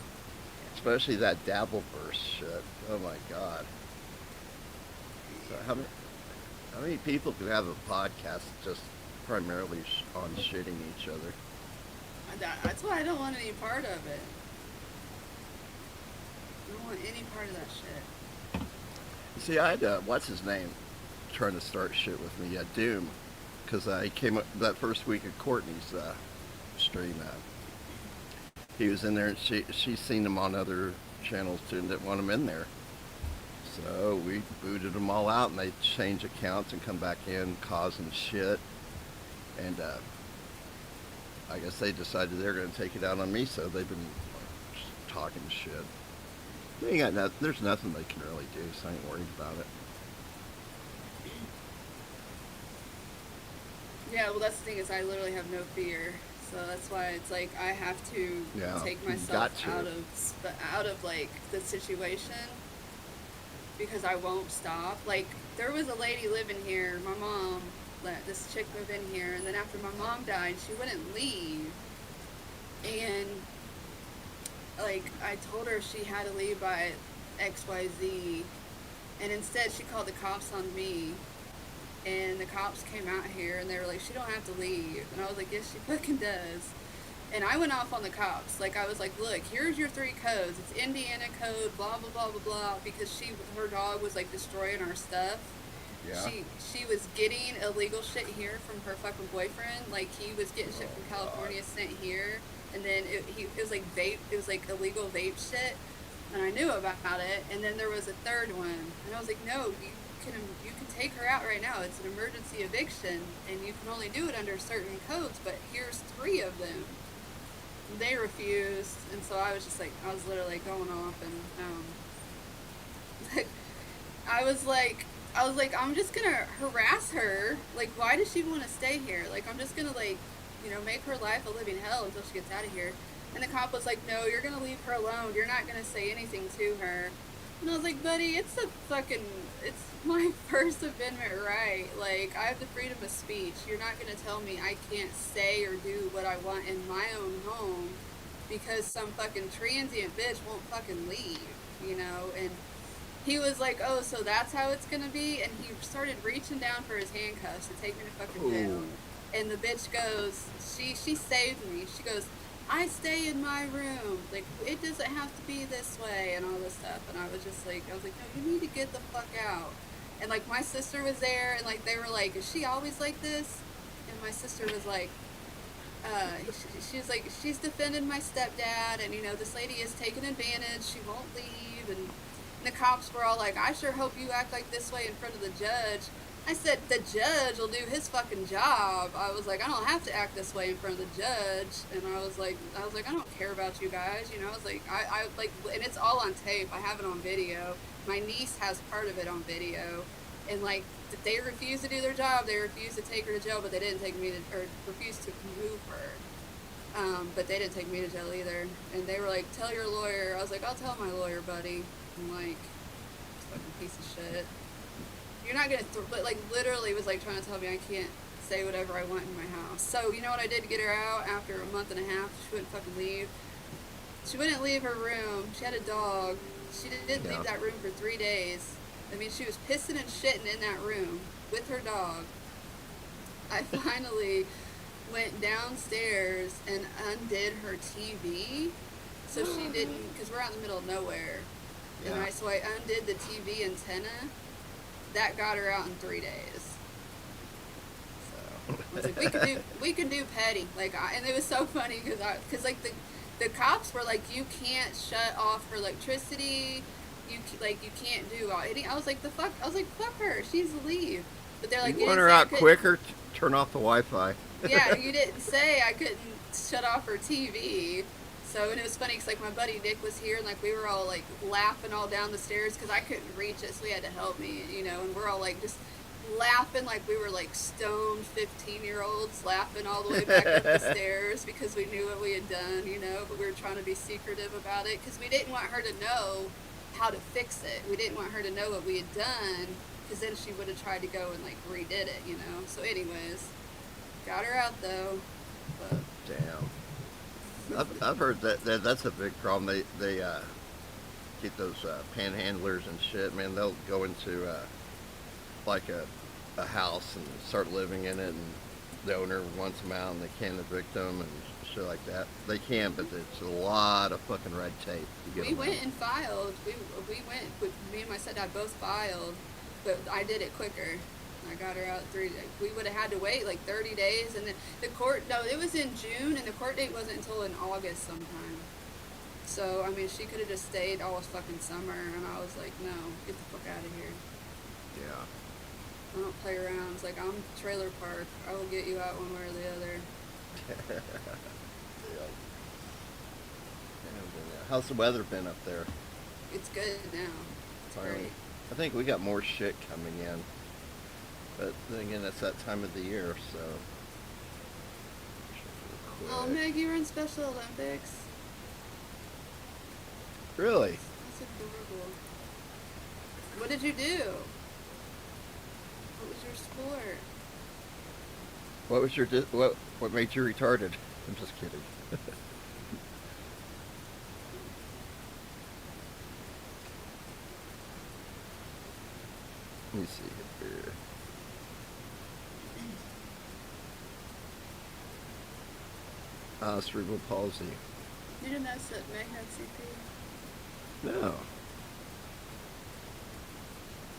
Especially that Dabbleverse shit. Oh my god. So how many people could have a podcast just primarily on shitting each other? That's why I don't want any part of it. I don't want any part of that shit. See, I had, what's his name, trying to start shit with me, Doom. Because I came up that first week of Courtney's stream. He was in there, and she's seen him on other channels too, and didn't want him in there. So we booted them all out, and they change accounts and come back in causing shit. And I guess they decided they're going to take it out on me, so they've been just talking shit. They got there's nothing they can really do, so I ain't worried about it. Yeah, well, that's the thing is I literally have no fear, so that's why it's like I have to take myself out of like the situation because I won't stop. Like there was a lady living here, my mom let this chick move in here, and then after my mom died, she wouldn't leave, and like I told her she had to leave by XYZ, and instead she called the cops on me. And the cops came out here and they were like, she don't have to leave. And I was like, yes, she fucking does. And I went off on the cops. Like, I was like, look, here's your 3 codes. It's Indiana code, blah, blah, blah, blah, blah. Because her dog was, like, destroying our stuff. Yeah. She was getting illegal shit here from her fucking boyfriend. Like, he was getting shit from California sent here. And then it was, like, vape. It was, like, illegal vape shit. And I knew about it. And then there was a 3rd one. And I was like, no, you can take her out right now. It's an emergency eviction, and you can only do it under certain codes, but here's 3 of them. They refused, and so I was just like, I was literally going off, and I was like, I'm just gonna harass her. Like, why does she want to stay here? Like, I'm just gonna, like, you know, make her life a living hell until she gets out of here. And the cop was like, no, you're gonna leave her alone. You're not gonna say anything to her. And I was like, buddy, it's my First Amendment right. Like, I have the freedom of speech. You're not going to tell me I can't say or do what I want in my own home because some fucking transient bitch won't fucking leave, you know? And he was like, oh, so that's how it's going to be? And he started reaching down for his handcuffs to take me to fucking jail. And the bitch goes, she saved me. She goes, I stay in my room. Like, it doesn't have to be this way and all this stuff. And I was like, no, you need to get the fuck out. And, like, my sister was there, and, like, they were like, is she always like this? And my sister was like, she was like, she's defending my stepdad, and, you know, this lady is taking advantage. She won't leave. And the cops were all like, I sure hope you act like this way in front of the judge. I said, the judge will do his fucking job. I was like, I don't have to act this way in front of the judge. And I was like, I don't care about you guys. You know, I was like, I like, and it's all on tape. I have it on video. My niece has part of it on video. And like, they refused to do their job. They refused to take her to jail, but they didn't take me to, or refused to move her. But they didn't take me to jail either. And they were like, tell your lawyer. I was like, I'll tell my lawyer, buddy. I'm like, fucking piece of shit. You're not gonna, but like literally was like trying to tell me I can't say whatever I want in my house. So you know what I did to get her out after a month and a half? She wouldn't fucking leave. She wouldn't leave her room. She had a dog. She didn't leave that room for 3 days. I mean, she was pissing and shitting in that room with her dog. I finally went downstairs and undid her TV so she didn't, because we're out in the middle of nowhere. Yeah. And so I undid the TV antenna. That got her out in 3 days. So I was like, we can do petty. Like, and it was so funny because like the cops were like, you can't shut off her electricity. You can't do all. I was like, fuck her. She's the leave. But they're like, you want her out quicker? Turn off the Wi-Fi. Yeah, you didn't say I couldn't shut off her TV. So, and it was funny because, like, my buddy Nick was here, and, like, we were all, like, laughing all down the stairs because I couldn't reach it, so he had to help me, you know, and we're all, like, just laughing like we were, like, stoned 15-year-olds laughing all the way back up the stairs because we knew what we had done, you know, but we were trying to be secretive about it because we didn't want her to know how to fix it. We didn't want her to know what we had done because then she would have tried to go and, like, redid it, you know. So, anyways, got her out, though. But. Damn. I've heard that's a big problem. They get those panhandlers and shit. Man, they'll go into like a house and start living in it, and the owner wants them out, and they can't evict them and shit like that. They can, but it's a lot of fucking red tape to get We went and filed. We went. Me and my stepdad both filed, but I did it quicker. I got her out 3 days. We would have had to wait like 30 days, and then the court. No, it was in June, and the court date wasn't until in August sometime. So, I mean, she could have just stayed all fucking summer, and I was like, no, get the fuck out of here. Yeah. I don't play around. It's like, I'm trailer park. I will get you out one way or the other. Yeah. How's the weather been up there? It's good now. It's great. I think we got more shit coming in. But then again, it's that time of the year, so. Oh, Meg, you were in Special Olympics? Really? That's adorable. What did you do? What was your sport? What was your what made you retarded? I'm just kidding. Let me see here. Cerebral palsy. You didn't know that Meg had CP? No.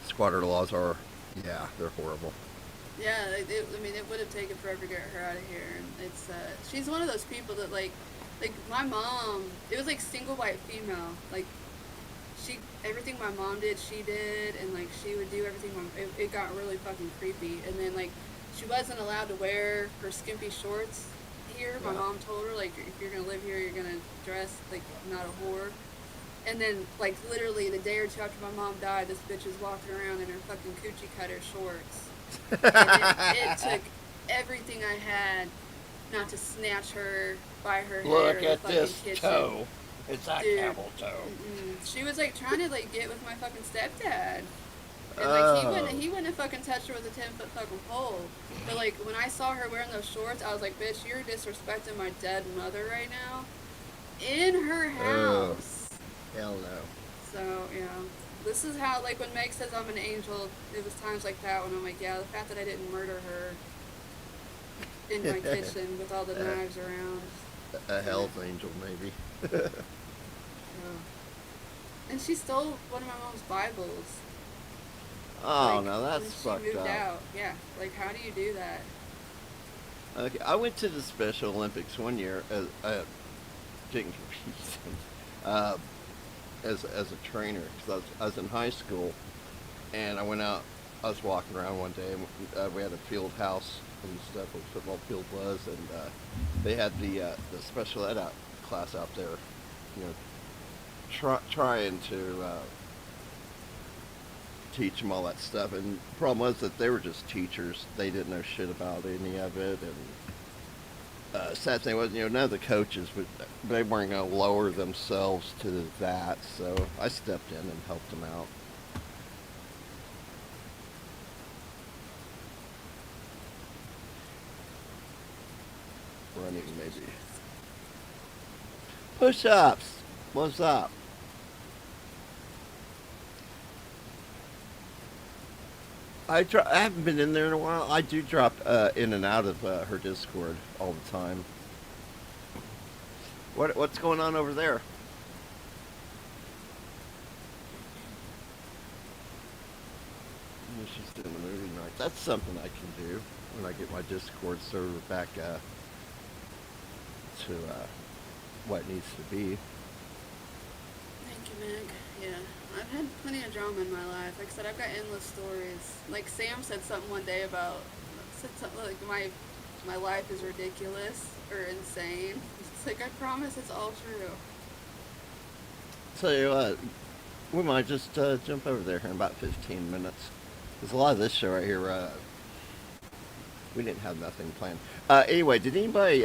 Squatter laws are, yeah, they're horrible. Yeah, I mean, it would have taken forever to get her out of here. And it's, she's one of those people that, like my mom, it was like single white female. Like, everything my mom did, she did, and like she would do everything. It got really fucking creepy. And then like she wasn't allowed to wear her skimpy shorts here. My mom told her, like, if you're gonna live here, you're gonna dress like not a whore. And then like literally the day or two after my mom died, this bitch was walking around in her fucking coochie cutter shorts. And it took everything I had not to snatch her by her hair. Look in the at fucking this kitchen. toe. It's a Dude, camel toe. she was like trying to like get with my fucking stepdad. And like he wouldn't have fucking touched her with a 10-foot fucking pole. But like when I saw her wearing those shorts, I was like, bitch, you're disrespecting my dead mother right now. In her house. Hell no. So, yeah. This is how, like, when Meg says I'm an angel, it was times like that when I'm like, yeah, the fact that I didn't murder her in my kitchen with all the knives around. A hell's angel, maybe. Yeah. And she stole one of my mom's Bibles. Oh, like, no, that's when fucked she moved up. out. Yeah, like, how do you do that? Okay, I went to the Special Olympics one year as didn't compete as a trainer because I was in high school, and I went out. I was walking around one day, and we had a field house and stuff where the football field was, and they had the special ed class out there, you know, trying to teach them all that stuff. And the problem was that they were just teachers; they didn't know shit about any of it. And sad thing was, you know, none of the coaches they weren't going to lower themselves to that. So I stepped in and helped them out. Running maybe. Push-ups. What's up? I haven't been in there in a while. I do drop in and out of her Discord all the time. What's going on over there? She's doing the movie night. That's something I can do when I get my Discord server back to what it needs to be. Thank you, Meg. Yeah, I've had plenty of drama in my life. Like I said, I've got endless stories. Like Sam said something one day about, said something like my life is ridiculous or insane. It's like, I promise it's all true. So we might just jump over there in about 15 minutes. There's a lot of this show right here. We didn't have nothing planned. Anyway, did anybody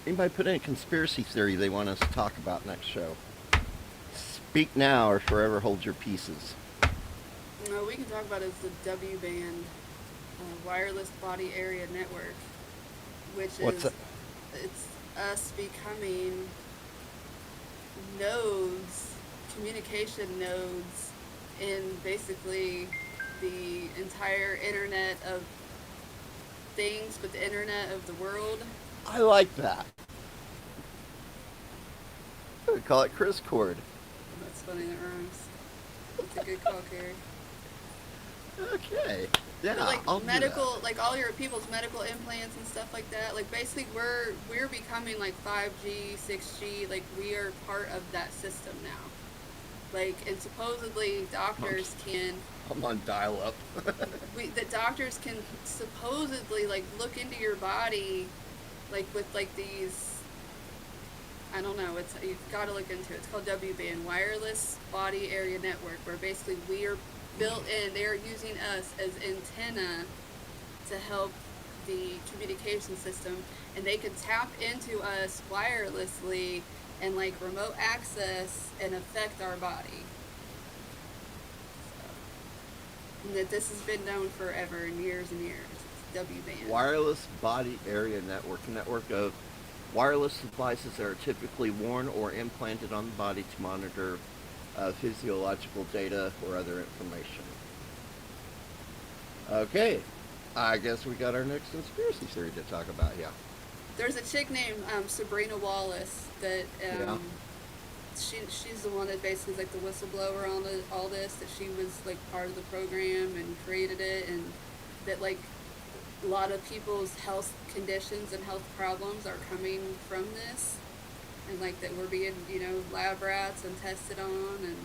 put in a conspiracy theory they want us to talk about next show? Speak now or forever hold your pieces. No, we can talk about it as the W-band wireless body area network, which What's is it's us becoming nodes, communication nodes in basically the entire internet of things, but the internet of the world. I like that. I would call it Chris Cord. That's funny, that rhymes. That's a good call, Carrie. Okay. Yeah, But, like, I'll do medical, like all your people's medical implants and stuff like that. Like basically, we're becoming like 5G, 6G. Like we are part of that system now. Like, and supposedly doctors can. I'm on dial-up. The doctors can supposedly like look into your body, like with like these. I don't know. It's you've got to look into it. It's called WBAN, Wireless Body Area Network, where basically we are built in. They're using us as antenna to help the communication system, and they can tap into us wirelessly and like remote access and affect our body. So, and that this has been known forever and years. It's WBAN. Wireless Body Area Network, a network of wireless devices that are typically worn or implanted on the body to monitor physiological data or other information. Okay, I guess we got our next conspiracy theory to talk about, yeah. There's a chick named Sabrina Wallace that she's the one that basically is like the whistleblower on all this, that she was like part of the program and created it, and that like a lot of people's health conditions and health problems are coming from this, and like that we're being, lab rats and tested on and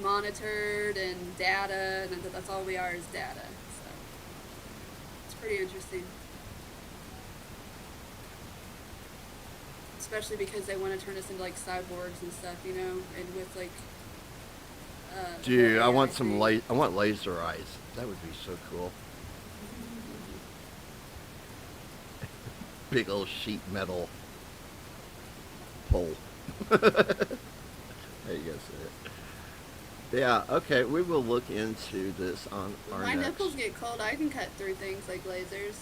monitored and data, and that's all we are is data. So it's pretty interesting. Especially because they want to turn us into like cyborgs and stuff, and with like. Dude, I want I want laser eyes. That would be so cool. Big old sheet metal pole. There you go, see it. Yeah, okay, we will look into this on our My next. nipples get cold. I can cut through things like lasers.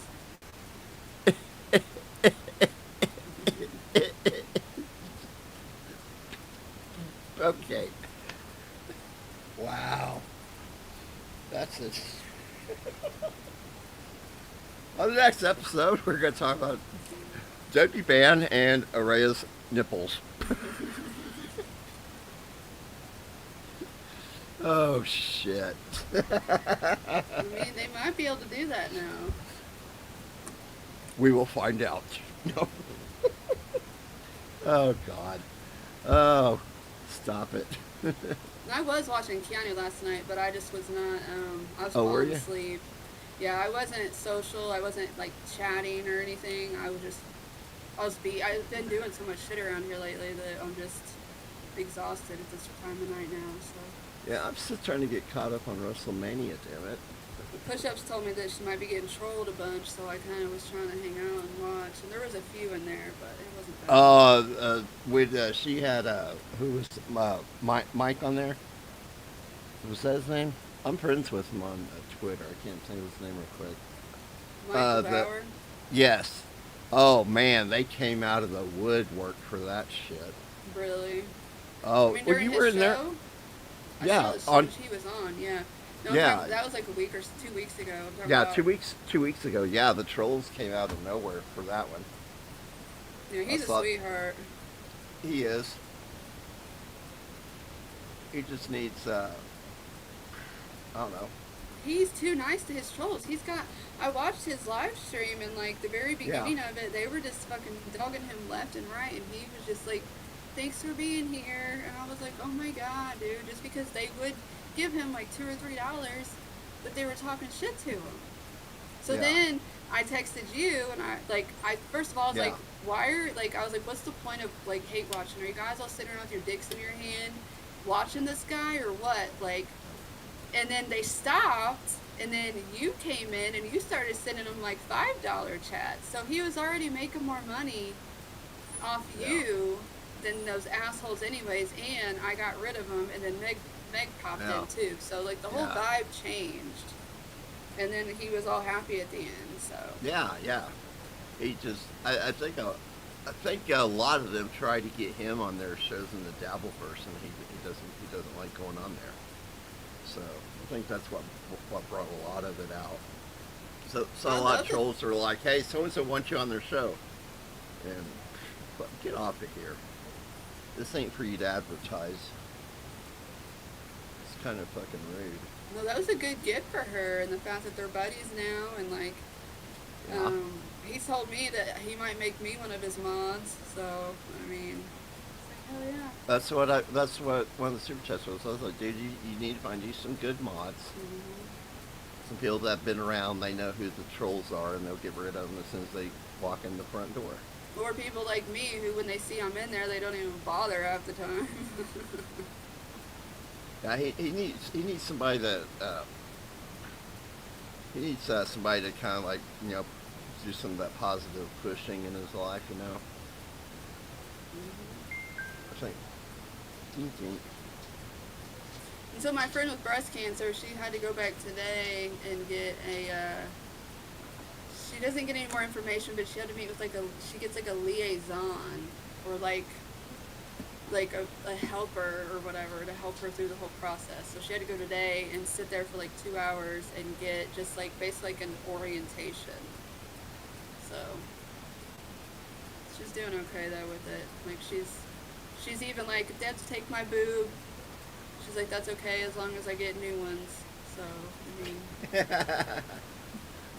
Okay. Wow. That's it. On the next episode, we're going to talk about WBAN and ARAYA's nipples. Oh, shit. I mean, they might be able to do that now. We will find out. No. Oh, God. Oh, stop it. I was watching Keanu last night, but I just was not, I was Oh, were falling you? asleep. Yeah, I wasn't social. I wasn't, like, chatting or anything. I've been doing so much shit around here lately that I'm just exhausted at this time of night now, so. Yeah, I'm still trying to get caught up on WrestleMania, damn it. Push-Ups told me that she might be getting trolled a bunch, so I kind of was trying to hang out and watch. And there was a few in there, but it wasn't bad. She had, who was, Mike on there? Was that his name? I'm friends with him on Twitter. I can't think of his name real quick. Michael Bauer? Yes. Oh, man, they came out of the woodwork for that shit. Really? Oh, I mean, during you were his in there? show? Yeah, I saw on. he was on, yeah. No, Yeah. that was like a week or 2 weeks ago. I'm talking Yeah, about, 2 weeks ago. Yeah, the trolls came out of nowhere for that one. Yeah, he's a sweetheart. He is. He just needs, I don't know. He's too nice to his trolls. I watched his live stream, and like the very beginning of it, they were just fucking dogging him left and right, and he was just like, thanks for being here. And I was like, oh my god, dude, just because they would give him like $2 or $3, but they were talking shit to him. So then I texted you, and I first of all, I was like, I was like, what's the point of like hate watching? Are you guys all sitting around with your dicks in your hand watching this guy or what? Like, and then they stopped, and then you came in and you started sending him like $5 chats. So he was already making more money off you than those assholes anyways, and I got rid of him, and then Meg popped in too. So like the whole vibe changed. And then he was all happy at the end, so. Yeah. He just, I think a lot of them try to get him on their shows in the Dabbleverse, and he doesn't like going on there. So I think that's what brought a lot of it out. So a lot of trolls are like, hey, so-and-so wants you on their show. And get off of here. This ain't for you to advertise. It's kind of fucking rude. No, that was a good gift for her, and the fact that they're buddies now, and like, Yeah. he told me that he might make me one of his mods. So I mean, it's like, hell yeah. That's what one of the super chats was. I was like, dude, you need to find you some good mods. Some people that have been around, they know who the trolls are, and they'll get rid of them as soon as they walk in the front door. Or people like me who, when they see I'm in there, they don't even bother half the time. Yeah, he needs somebody that he needs somebody to kind of like, you know, do some of that positive pushing in his life, you know. I think. And so my friend with breast cancer, she had to go back today and get a, she doesn't get any more information, but she had to meet with like she gets like a liaison, or like a helper or whatever, to help her through the whole process. So she had to go today and sit there for like 2 hours and get just like basically like an orientation. So she's doing okay though with it. Like she's even like, Dad, take my boob. She's like, that's okay as long as I get new ones. So I mean,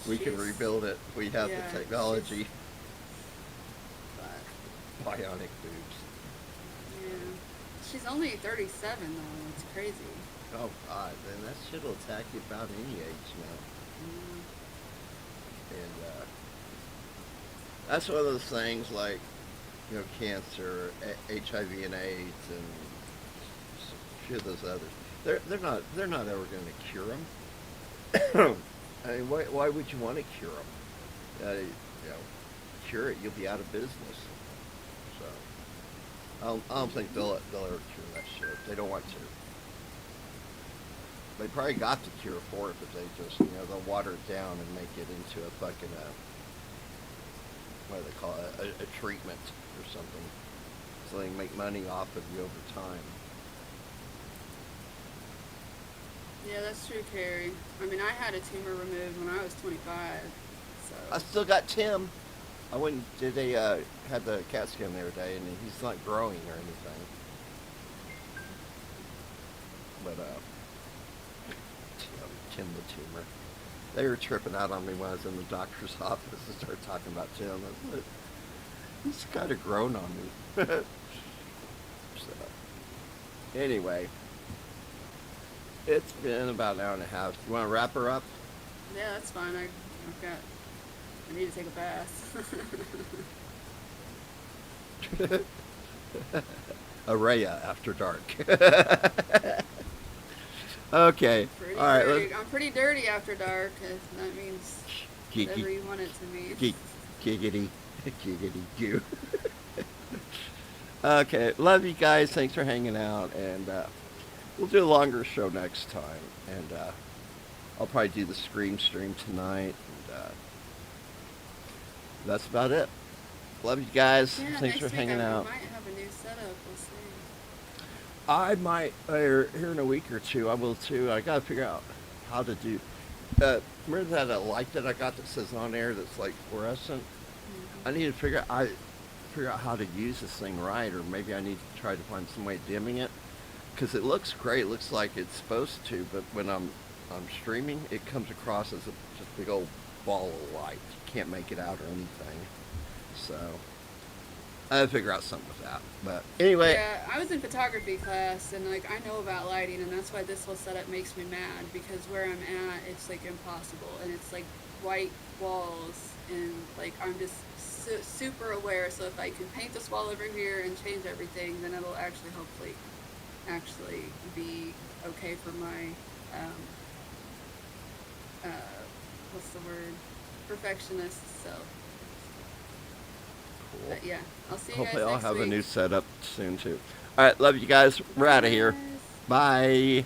we can rebuild it. We have yeah, the technology. Bionic boobs. Yeah. She's only 37 though. It's crazy. Oh God, then that shit will attack you about any age now. And that's one of those things like, you know, cancer, HIV and AIDS, and shit, those others. They're not ever going to cure them. I mean, why would you want to cure them? You know, cure it, you'll be out of business. So I don't think they'll ever cure that shit. They don't want to. They probably got the cure for it, but they just, you know, they'll water it down and make it into a fucking what do they call it, a treatment or something, so they can make money off of you over time. Yeah, that's true, Carrie. I mean, I had a tumor removed when I was 25, so. I still got Tim. I went and did had the CAT scan the other day, and he's not growing or anything. But Tim the tumor. They were tripping out on me when I was in the doctor's office and started talking about Tim. I was like, he's kind of grown on me. So, anyway, it's been about an hour and a half. You want to wrap her up? Yeah, that's fine. I need to take a bath. ARAYA after dark. Okay. Pretty all right. dirty. I'm pretty dirty after dark. If that means whatever you want it to mean. Giggity. Giggity goo. Okay. Love you guys. Thanks for hanging out. And we'll do a longer show next time. And I'll probably do the Scream stream tonight. And that's about it. Love you guys. Yeah, Thanks for hanging out. I might have a new setup. We'll see. I might, here in a week or two, I will too. I gotta figure out how to do, remember that light that I got that says on air that's like fluorescent? I need to figure out how to use this thing right, or maybe I need to try to find some way of dimming it, because it looks great. It looks like it's supposed to, but when I'm streaming, it comes across as just a big old ball of light. You can't make it out or anything. So I had to figure out something with that. But anyway. Yeah, I was in photography class, and like I know about lighting, and that's why this whole setup makes me mad, because where I'm at, it's like impossible, and it's like white walls, and like I'm just super aware. So if I can paint this wall over here and change everything, then it'll actually hopefully be okay for my what's the word, perfectionist self. Cool. But yeah, I'll see you Hopefully guys I'll next have week. a new setup soon too. All right, love you guys. We're out of here. Bye.